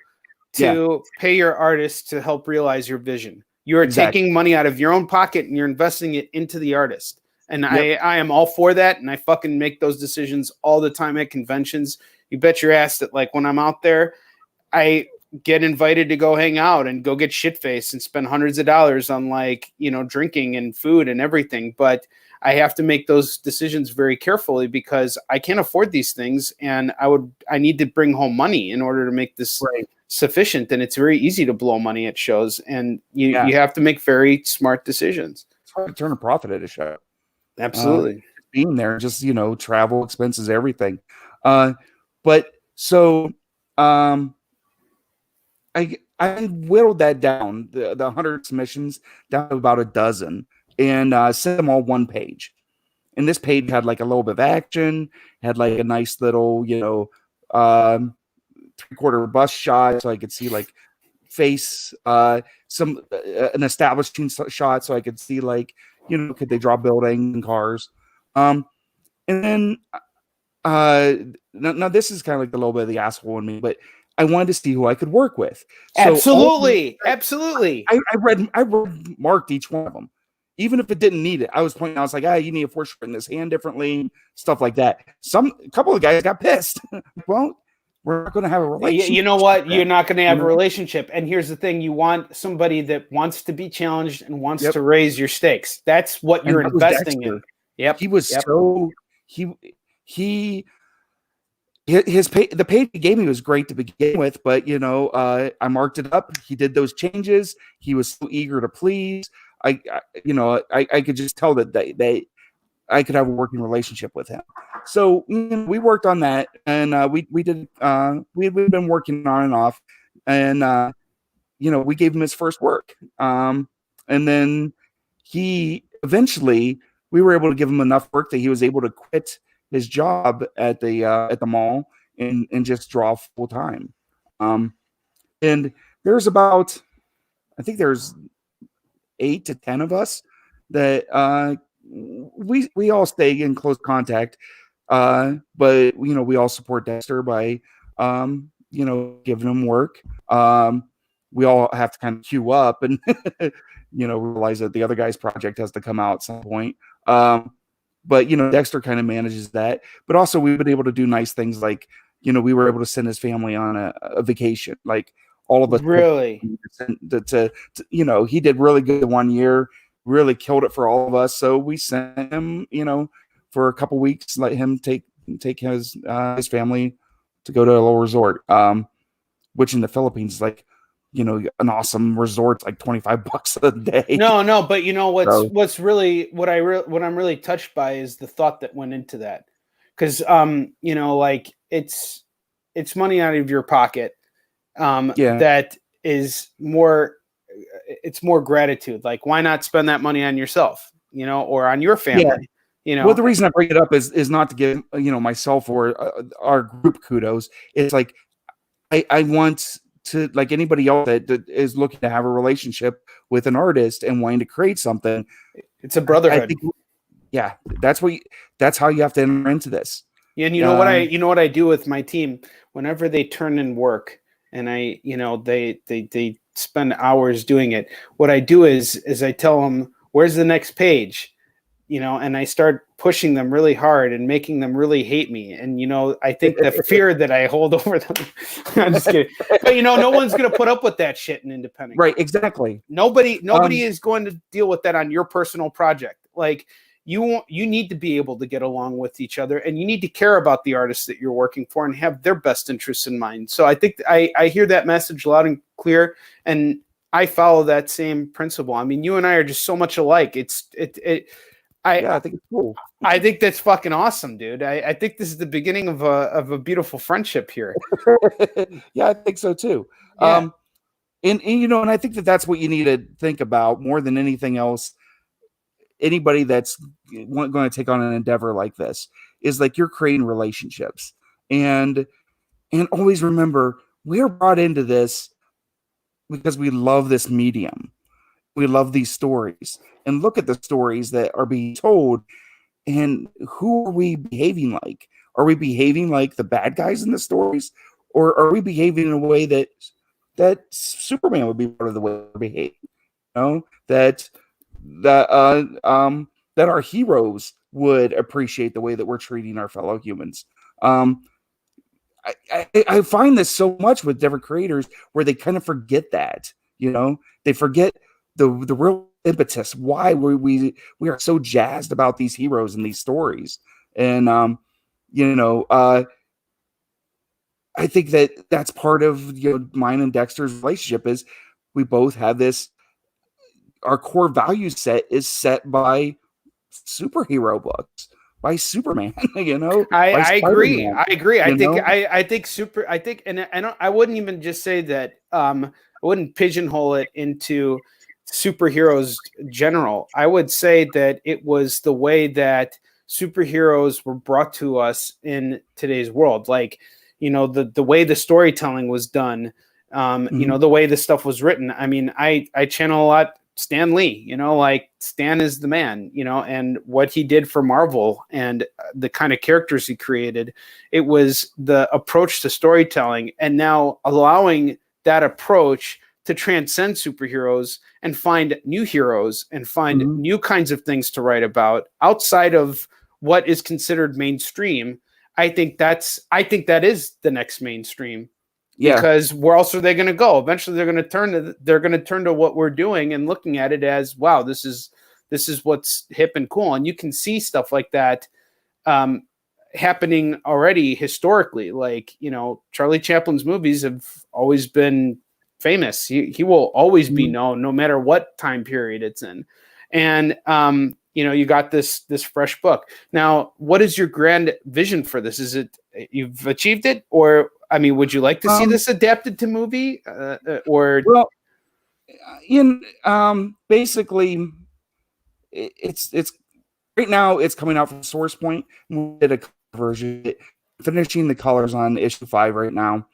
S1: to pay your artists to help realize your vision. You are taking money out of your own pocket and you're investing it into the artist. And I am all for that. And I fucking make those decisions all the time at conventions. You bet your ass that, like, when I'm out there, I get invited to go hang out and go get shit-faced and spend hundreds of dollars on, like, you know, drinking and food and everything. But I have to make those decisions very carefully because I can't afford these things. And I need to bring home money in order to make this sufficient. And it's very easy to blow money at shows. And you have to make very smart decisions.
S2: It's hard to turn a profit at a show.
S1: Absolutely.
S2: Being there, just, you know, travel expenses, everything. But so I whittled that down, the 100 submissions down to about a dozen, and sent them all one page. And this page had like a little bit of action, had like a nice little, you know, 3/4 bust shot, so I could see like face, an establishing shot, so I could see, like, you know, could they draw buildings and cars? And then now this is kind of like a little bit of the asshole in me, but I wanted to see who I could work with. So
S1: absolutely.
S2: I read marked each one of them, even if it didn't need it. I was pointing out, I was like, you need to foreshorten this hand differently, stuff like that. A couple of guys got pissed. Well, we're not going to have a relationship.
S1: You know what? You're not going to have a relationship. And here's the thing. You want somebody that wants to be challenged and wants to raise your stakes. That's what you're investing in. Yep.
S2: He was so the page he gave me was great to begin with, but you know, I marked it up. He did those changes. He was so eager to please. I could just tell that I could have a working relationship with him. So, you know, we worked on that, and we've been working on and off, and you know, we gave him his first work, and then we were able to give him enough work that he was able to quit his job at the mall and just draw full time. And there's about, I think there's 8 to 10 of us that we all stay in close contact. But you know, we all support Dexter by you know, giving him work. We all have to kind of queue up and you know, realize that the other guy's project has to come out at some point. But you know, Dexter kind of manages that. But also, we've been able to do nice things, like, you know, we were able to send his family on a vacation. Like, all of us.
S1: Really?
S2: To you know, he did really good 1 year, really killed it for all of us. So we sent him, you know, for a couple weeks, let him take his family to go to a little resort, which in the Philippines is like, you know, an awesome resort, like $25 a day.
S1: No, but you know what's really what I'm really touched by is the thought that went into that, because you know, like it's money out of your pocket, that is more, it's more gratitude. Like, why not spend that money on yourself, you know, or on your family, you know?
S2: Well, the reason I bring it up is not to give, you know, myself or our group kudos. It's like I want to, like anybody else that is looking to have a relationship with an artist and wanting to create something.
S1: It's a brotherhood.
S2: I think, yeah, that's how you have to enter into this.
S1: And you know what I do with my team whenever they turn in work, and you know, they spend hours doing it. What I do is I tell them, where's the next page, you know, and I start pushing them really hard and making them really hate me. And, you know, I think the fear that I hold over them, I'm just kidding. But, you know, no one's going to put up with that shit in independent.
S2: Right. Exactly.
S1: Nobody is going to deal with that on your personal project. Like, you need to be able to get along with each other, and you need to care about the artists that you're working for and have their best interests in mind. So I think I hear that message loud and clear, and I follow that same principle. I mean, you and I are just so much alike. I think it's cool. I think that's fucking awesome, dude. I think this is the beginning of a beautiful friendship here.
S2: Yeah, I think so too.
S1: Yeah.
S2: And you know, and I think that's what you need to think about more than anything else. Anybody that's going to take on an endeavor like this is like, you're creating relationships, and always remember, we are brought into this because we love this medium. We love these stories, and look at the stories that are being told, and who are we behaving like? Are we behaving like the bad guys in the stories, or are we behaving in a way that Superman would be part of the way we behave? You know, that our heroes would appreciate the way that we're treating our fellow humans. I find this so much with different creators where they kind of forget that, you know, they forget the real impetus why we are so jazzed about these heroes and these stories. And you know, I think that's part of, you know, mine and Dexter's relationship is we both have this. Our core value set is set by superhero books, by Superman. You know,
S1: I agree. I think, and I wouldn't even just say that. I wouldn't pigeonhole it into superheroes general. I would say that it was the way that superheroes were brought to us in today's world. Like, you know, the way the storytelling was done, you know, the way the stuff was written. I mean, I channel a lot Stan Lee, you know, like Stan is the man, you know, and what he did for Marvel and the kind of characters he created, it was the approach to storytelling, and now allowing that approach to transcend superheroes and find new heroes and find new kinds of things to write about outside of what is considered mainstream. I think that is the next mainstream. Yeah. Because where else are they going to go? Eventually, they're going to turn to what we're doing and looking at it as, wow, this is what's hip and cool. And you can see stuff like that happening already historically. Like, you know, Charlie Chaplin's movies have always been famous. He will always be known, no matter what time period it's in. And you know, you got this fresh book. Now, what is your grand vision for this? Is it you've achieved it, or I mean, would you like to see this adapted to movie, or? Well,
S2: basically, it's right now it's coming out from Source Point. We did a version, finishing the colors on issue 5 right now.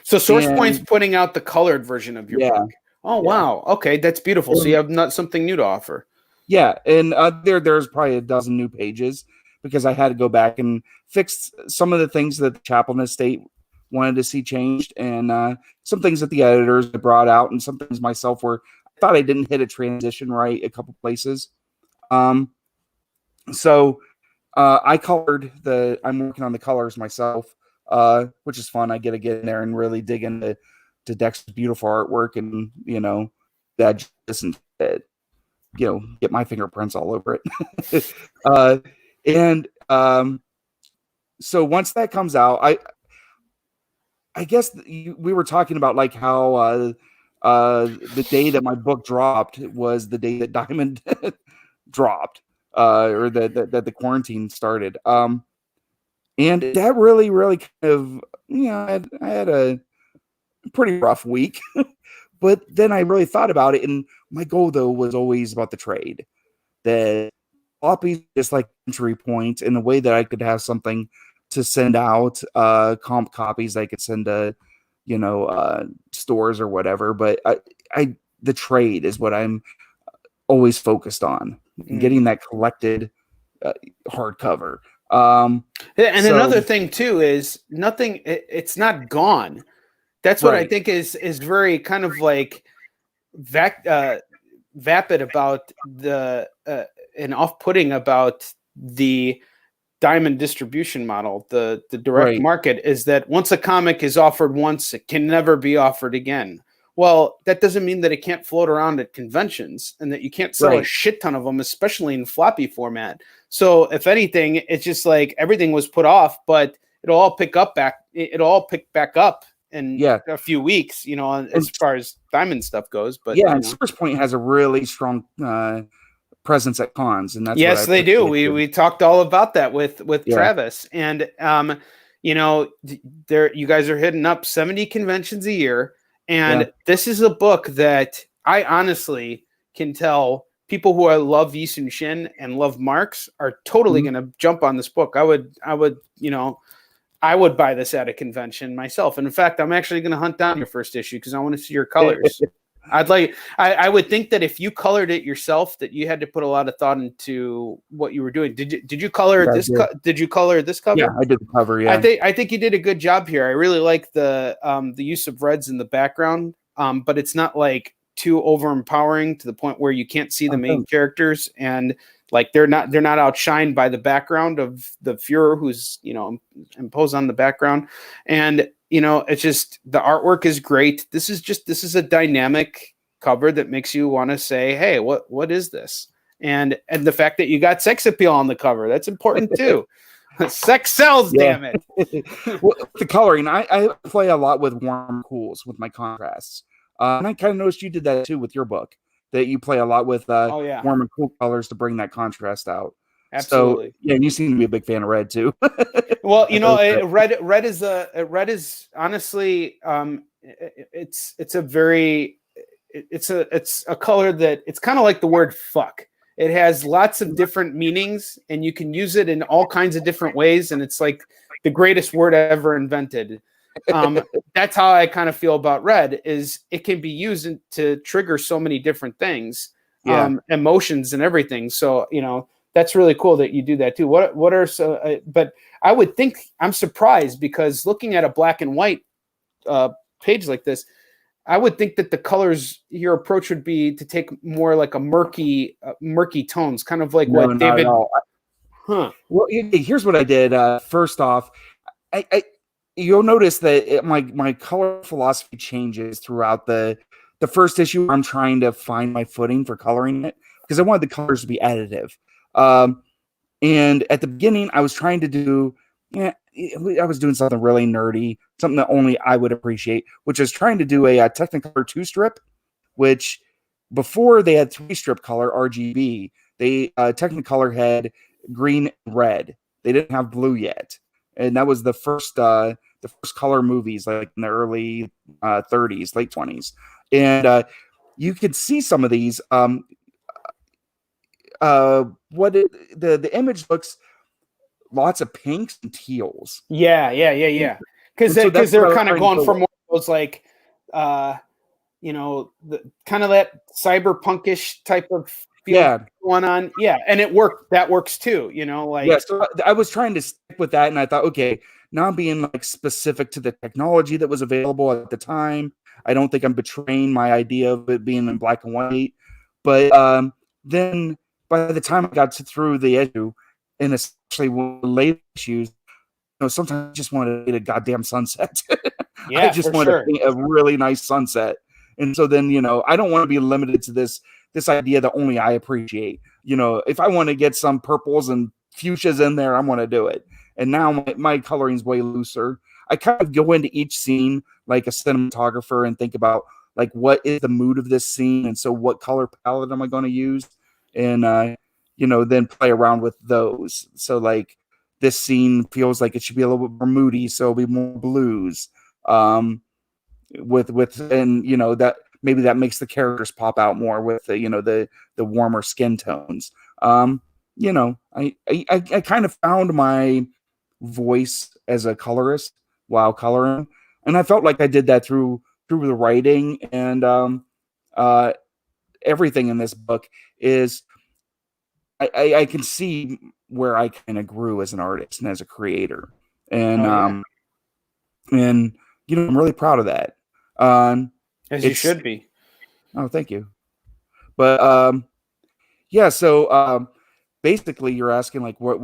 S1: So Source Point's putting out the colored version of your book. Oh wow, okay, that's beautiful. So you have not something new to offer.
S2: Yeah, and there's probably a dozen new pages because I had to go back and fix some of the things that the Chaplin estate wanted to see changed, and some things that the editors brought out, and some things myself where I thought I didn't hit a transition right a couple places. So I colored I'm working on the colors myself, which is fun. I get to get in there and really dig into to Dex's beautiful artwork, and that doesn't get my fingerprints all over it. So once that comes out, I guess we were talking about like how the day that my book dropped was the day that Diamond dropped, or that the quarantine started. And that really kind of, I had a pretty rough week. But then I really thought about it, and my goal though was always about the trade. That floppies just like entry points, in the way that I could have something to send out, comp copies I could send to, stores or whatever. But the trade is what I'm always focused on, getting that collected hardcover.
S1: And another thing too is it's not gone. That's what I think is very kind of like vapid about the and off-putting about the Diamond distribution model, the direct market, is that once a comic is offered once, it can never be offered again. Well, that doesn't mean that it can't float around at conventions and that you can't sell a shit ton of them, especially in floppy format. So if anything, it's just like everything was put off, but it'll all pick back up in a few weeks, as far as Diamond stuff goes. But
S2: and Source Point has a really strong presence at cons, and that's
S1: they do. We talked all about that with Travis, and you guys are hitting up 70 conventions a year, and this is a book that I honestly can tell people who love Yisun Shin and love Marks are totally going to jump on this book. I would buy this at a convention myself. And in fact, I'm actually going to hunt down your first issue because I want to see your colors. I would think that if you colored it yourself, that you had to put a lot of thought into what you were doing. Did you color this? Did you color this cover?
S2: Yeah, I did the cover. Yeah,
S1: I think you did a good job here. I really like the use of reds in the background, but it's not like too over empowering to the point where you can't see the main characters, and like they're not outshined by the background of the Führer who's imposed on the background. And it's just, the artwork is great. This is a dynamic cover that makes you want to say, hey, what is this? And the fact that you got sex appeal on the cover, that's important too. Sex sells, damn it.
S2: Well, the coloring, I play a lot with warm cools with my contrasts. And I kind of noticed you did that too with your book, that you play a lot with warm and cool colors to bring that contrast out.
S1: Absolutely.
S2: So, you seem to be a big fan of red too.
S1: Well, red is honestly, it's a color that it's kind of like the word fuck. It has lots of different meanings, and you can use it in all kinds of different ways. And it's like the greatest word ever invented. That's how I kind of feel about red, is it can be used to trigger so many different things, emotions and everything. So, that's really cool that you do that too. What are but I would think, I'm surprised, because looking at a black and white page like this, I would think that the colors, your approach would be to take more like a murky tones, kind of like what David.
S2: Well, here's what I did. First off, you'll notice that my color philosophy changes throughout the first issue. I'm trying to find my footing for coloring it, because I wanted the colors to be additive. And at the beginning, I was trying to do, I was doing something really nerdy, something that only I would appreciate, which is trying to do a Technicolor 2-strip, which before they had 3-strip color RGB, they Technicolor had green and red. They didn't have blue yet. And that was the first color movies, like in the early 30s, late 20s. And you could see some of these. The image looks lots of pinks and teals.
S1: Yeah. Because they're kind of going for more of those, like, the kind of that cyberpunkish type of feel going on. Yeah, and it worked. That works too.
S2: So I was trying to stick with that, and I thought, okay, now I'm being like specific to the technology that was available at the time. I don't think I'm betraying my idea of it being in black and white, but then by the time I got through the issue, and especially one of the late issues, sometimes I just wanted to get a goddamn sunset.
S1: Yeah,
S2: I just
S1: for
S2: want
S1: sure.
S2: to paint a really nice sunset. And so then, I don't want to be limited to this idea that only I appreciate. If I want to get some purples and fuchsias in there, I'm going to do it. And now my coloring is way looser. I kind of go into each scene like a cinematographer and think about like what is the mood of this scene, and so what color palette am I going to use, and then play around with those. So like this scene feels like it should be a little bit more moody, so it'll be more blues. And that maybe that makes the characters pop out more with the warmer skin tones. I kind of found my voice as a colorist while coloring, and I felt like I did that through the writing, and everything in this book is I can see where I kind of grew as an artist and as a creator, and and I'm really proud of that.
S1: As you should be.
S2: Oh, thank you. But yeah, so basically you're asking like what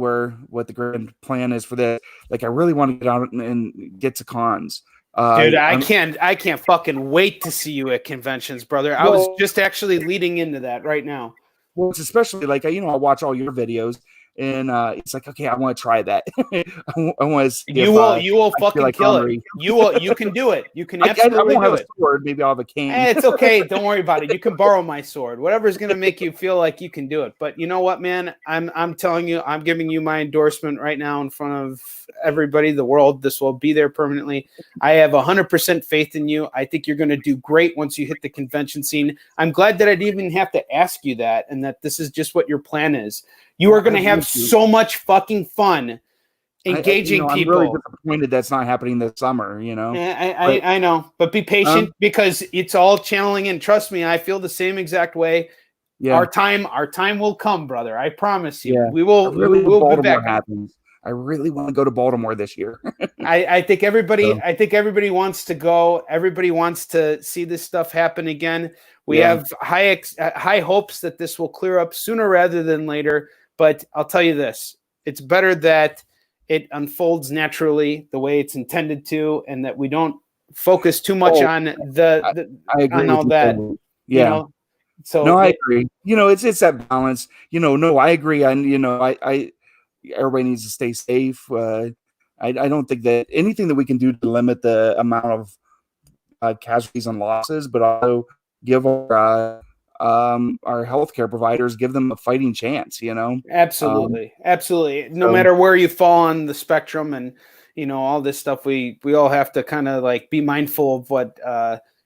S2: the grand plan is for this. Like I really want to get out and get to cons.
S1: Dude, I can't fucking wait to see you at conventions, brother. I was just actually leading into that right now.
S2: Well, it's especially like I watch all your videos, and it's like, okay, I want to try that. I want to.
S1: You will fucking like kill Onrie. It. You can do it. You can absolutely
S2: I won't
S1: do
S2: have
S1: it.
S2: A sword. Maybe I'll have a cane.
S1: It's okay. Don't worry about it. You can borrow my sword. Whatever's gonna make you feel like you can do it. But you know what, man? I'm telling you, I'm giving you my endorsement right now in front of everybody, the world. This will be there permanently. I have 100% faith in you. I think you're going to do great once you hit the convention scene. I'm glad that I didn't even have to ask you that, and that this is just what your plan is. You are going to have so much fucking fun engaging people.
S2: I'm really disappointed that's not happening this summer.
S1: I know, but be patient because it's all channeling in. Trust me, I feel the same exact way. Yeah. Our time will come, brother. I promise you. Yeah. We will. We'll be back.
S2: Happens. I really want to go to Baltimore this year.
S1: I think everybody wants to go. Everybody wants to see this stuff happen again. We have high hopes that this will clear up sooner rather than later. But I'll tell you this: it's better that it unfolds naturally the way it's intended to, and that we don't focus too much on
S2: I agree
S1: on all that.
S2: Yeah. So no, I agree. It's that balance. No, I agree. I everybody needs to stay safe. I don't think that anything that we can do to limit the amount of casualties and losses, but also give our healthcare providers, give them a fighting chance.
S1: Absolutely. No matter where you fall on the spectrum, and all this stuff, we all have to kind of like be mindful of what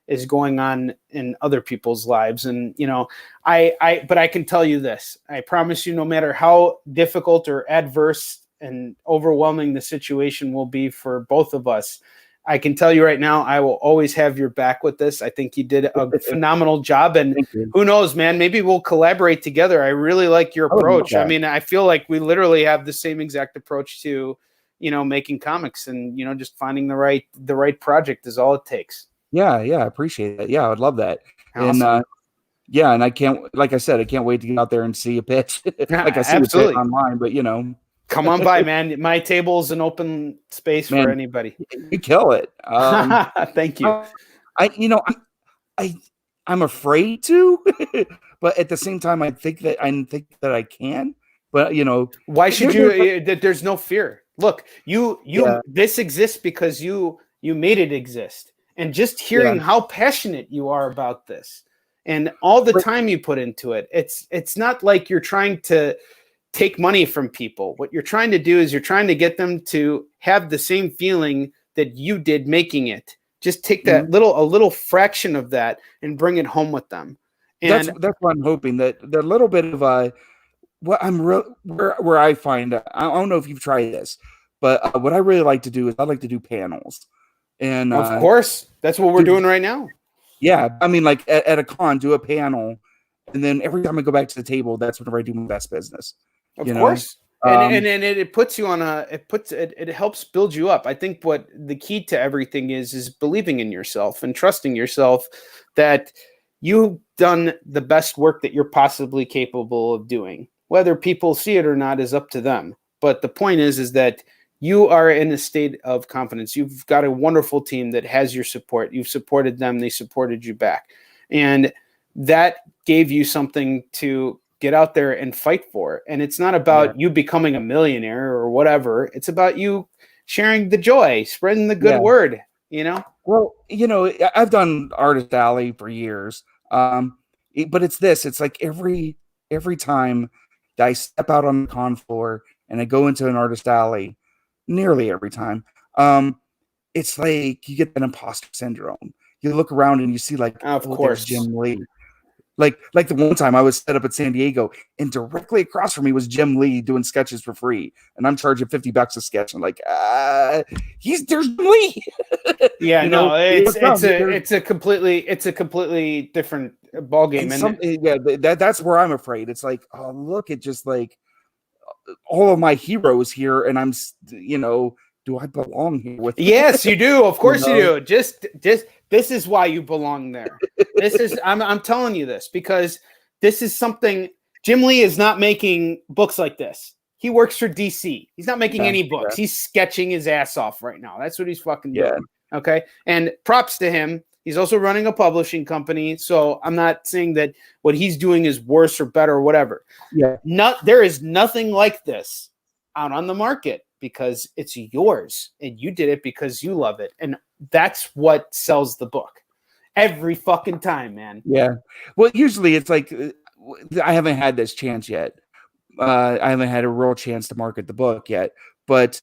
S1: is going on in other people's lives. And, but I can tell you this, I promise you, no matter how difficult or adverse and overwhelming the situation will be for both of us, I can tell you right now, I will always have your back with this. I think you did a phenomenal job, and who knows, man, maybe we'll collaborate together. I really like your approach. I mean, I feel like we literally have the same exact approach to, making comics, and, just finding the right project is all it takes.
S2: Yeah, I appreciate it. Yeah, I would love that. Awesome. And and I can't, like I said, I can't wait to get out there and see a pitch. Like I see a pitch online, but
S1: come on by, man. My table is an open space for anybody.
S2: You kill it.
S1: Thank you.
S2: I'm afraid to, but at the same time, I think that I can. But
S1: why should you? There's no fear. Look, this exists because you made it exist. And just hearing how passionate you are about this and all the time you put into it, it's not like you're trying to take money from people. What you're trying to do is you're trying to get them to have the same feeling that you did making it. Just take that a little fraction of that and bring it home with them. And
S2: that's what I'm hoping, that the little bit of where I find, I don't know if you've tried this, but what I really like to do is I like to do panels. And
S1: of course, that's what we're doing right now.
S2: Yeah, I mean, like at a con, do a panel, and then every time I go back to the table, that's whenever I do my best business.
S1: Of course, and it puts you on it helps build you up. I think what the key to everything is believing in yourself and trusting yourself that you've done the best work that you're possibly capable of doing. Whether people see it or not is up to them. But the point is that you are in a state of confidence. You've got a wonderful team that has your support. You've supported them. They supported you back. And that gave you something to get out there and fight for. And it's not about you becoming a millionaire or whatever. It's about you sharing the joy, spreading the good word, you know?
S2: Well, you know, I've done Artist Alley for years. But it's this, it's like every time that I step out on the con floor and I go into an Artist Alley, nearly every time, it's like you get that imposter syndrome. You look around and you see like,
S1: of course,
S2: Jim Lee. Like the one time I was set up at San Diego, and directly across from me was Jim Lee doing sketches for free, and I'm charging $50 a sketch. I'm like, there's Jim Lee.
S1: Yeah, you know, it's a completely different ball game.
S2: That's where I'm afraid. It's like, oh, look, it just like all of my heroes here, and I'm, you know, do I belong here with them?
S1: Yes, you do. Of course you do. Just this is why you belong there. This is I'm telling you this because this is something. Jim Lee is not making books like this. He works for DC. He's not making any books. He's sketching his ass off right now. That's what he's fucking doing. Okay. And props to him. He's also running a publishing company. So I'm not saying that what he's doing is worse or better or whatever.
S2: Yeah.
S1: There is nothing like this out on the market because it's yours and you did it because you love it. And that's what sells the book every fucking time, man.
S2: Yeah. Well, usually it's like, I haven't had this chance yet. I haven't had a real chance to market the book yet, but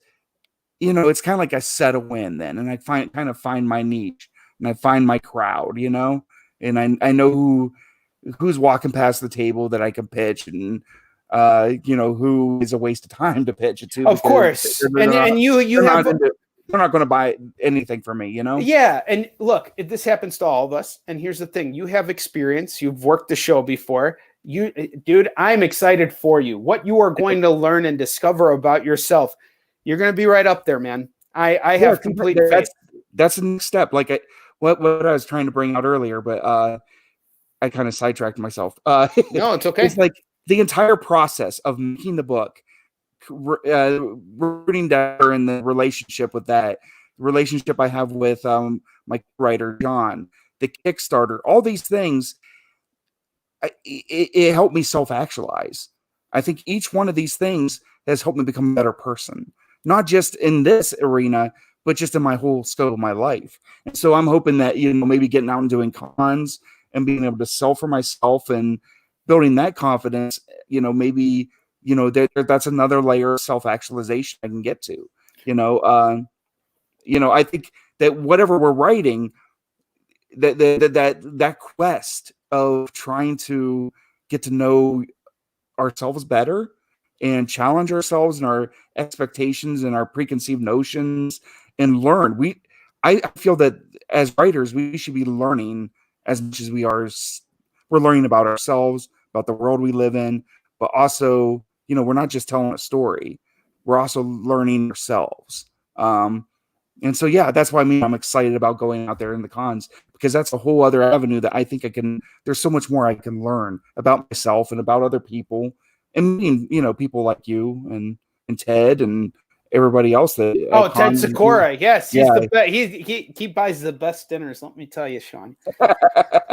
S2: you know, it's kind of like I set a win then, and I find my niche and I find my crowd, you know, and I know who's walking past the table that I can pitch, and you know, who is a waste of time to pitch it to.
S1: Of course. They're
S2: not going to buy anything from me, you know?
S1: Yeah. And look, this happens to all of us. And here's the thing. You have experience. You've worked the show before. Dude, I'm excited for you. What you are going to learn and discover about yourself, you're going to be right up there, man. I have complete faith.
S2: That's the next step. Like what I was trying to bring out earlier, but I kind of sidetracked myself.
S1: No, it's okay.
S2: It's like the entire process of making the book, rooting down in the relationship with that, the relationship I have with my writer John, the Kickstarter, all these things, it helped me self-actualize. I think each one of these things has helped me become a better person, not just in this arena, but just in my whole scope of my life. And so I'm hoping that, you know, maybe getting out and doing cons and being able to sell for myself and building that confidence, you know, maybe, you know, that's another layer of self-actualization I can get to, you know. I think that whatever we're writing, that quest of trying to get to know ourselves better and challenge ourselves and our expectations and our preconceived notions and learn. I feel that as writers, we should be learning as much as we're learning about ourselves, about the world we live in, but also, you know, we're not just telling a story. We're also learning ourselves. And so, yeah, that's why I'm excited about going out there in the cons, because that's a whole other avenue that I think there's so much more I can learn about myself and about other people, and meeting, you know, people like you and Ted and everybody else that.
S1: Ted Sikora, yes, he's the best. He buys the best dinners. Let me tell you, Sean.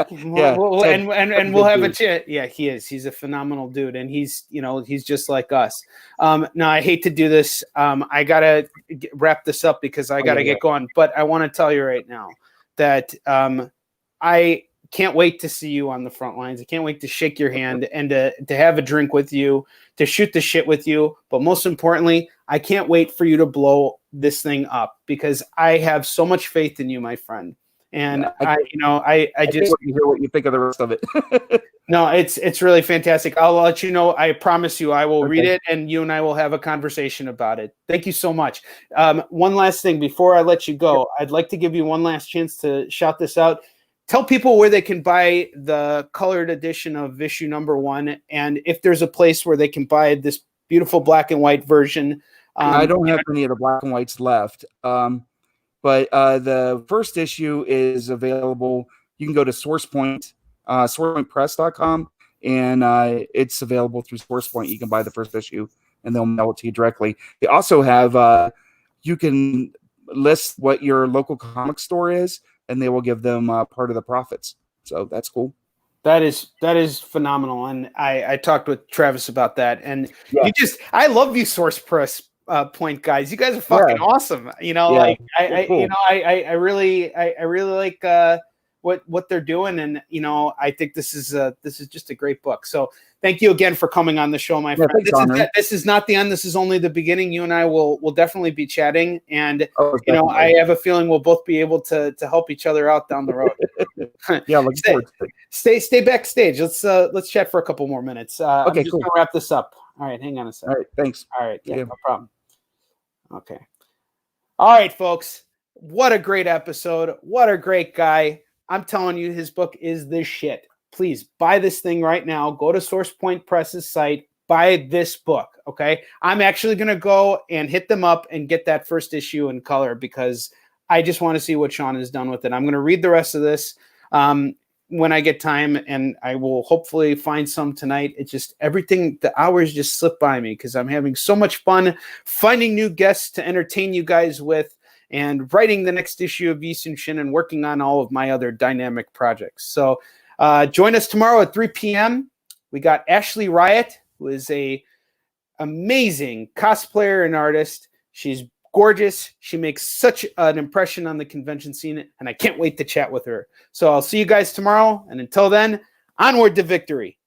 S1: We'll have a chat. Yeah, he is. He's a phenomenal dude, and he's just like us. Now I hate to do this. I gotta wrap this up because I gotta get going. But I want to tell you right now that I can't wait to see you on the front lines. I can't wait to shake your hand and to have a drink with you, to shoot the shit with you. But most importantly, I can't wait for you to blow this thing up because I have so much faith in you, my friend. And I just
S2: want to hear what you think of the rest of it.
S1: No, it's really fantastic. I'll let you know. I promise you, I will read it, and you and I will have a conversation about it. Thank you so much. One last thing before I let you go, I'd like to give you one last chance to shout this out. Tell people where they can buy the colored edition of issue #1, and if there's a place where they can buy this beautiful black and white version.
S2: I don't have any of the black and whites left, but the first issue is available. You can go to SourcePoint, SourcePointPress.com, and it's available through SourcePoint. You can buy the first issue, and they'll mail it to you directly. They also have you can list what your local comic store is, and they will give them part of the profits. So that's cool.
S1: That is phenomenal, and I talked with Travis about that, and I love you, Source Press Point guys. You guys are fucking awesome. You know, like cool. I really like what they're doing, and you know, I think this is just a great book. So thank you again for coming on the show, my friend.
S2: Thanks,
S1: this is not the end. This is only the beginning. You and I will definitely be chatting, and you know, I have a feeling we'll both be able to help each other out down the road.
S2: Looking forward to it.
S1: Stay backstage. Let's chat for a couple more minutes.
S2: Okay,
S1: I'm just gonna wrap this up. All right, hang on a second.
S2: All right, thanks.
S1: All right, no problem. Okay. All right, folks. What a great episode. What a great guy. I'm telling you, his book is the shit. Please buy this thing right now. Go to Source Point Press's site. Buy this book, okay? I'm actually going to go and hit them up and get that first issue in color because I just want to see what Sean has done with it. I'm going to read the rest of this when I get time, and I will hopefully find some tonight. It's just everything, the hours just slip by me because I'm having so much fun finding new guests to entertain you guys with, and writing the next issue of Yisun Shin and working on all of my other dynamic projects. So join us tomorrow at 3 p.m. We got Ashley Riot, who is a amazing cosplayer and artist. She's gorgeous. She makes such an impression on the convention scene, and I can't wait to chat with her. So I'll see you guys tomorrow, and until then, onward to victory.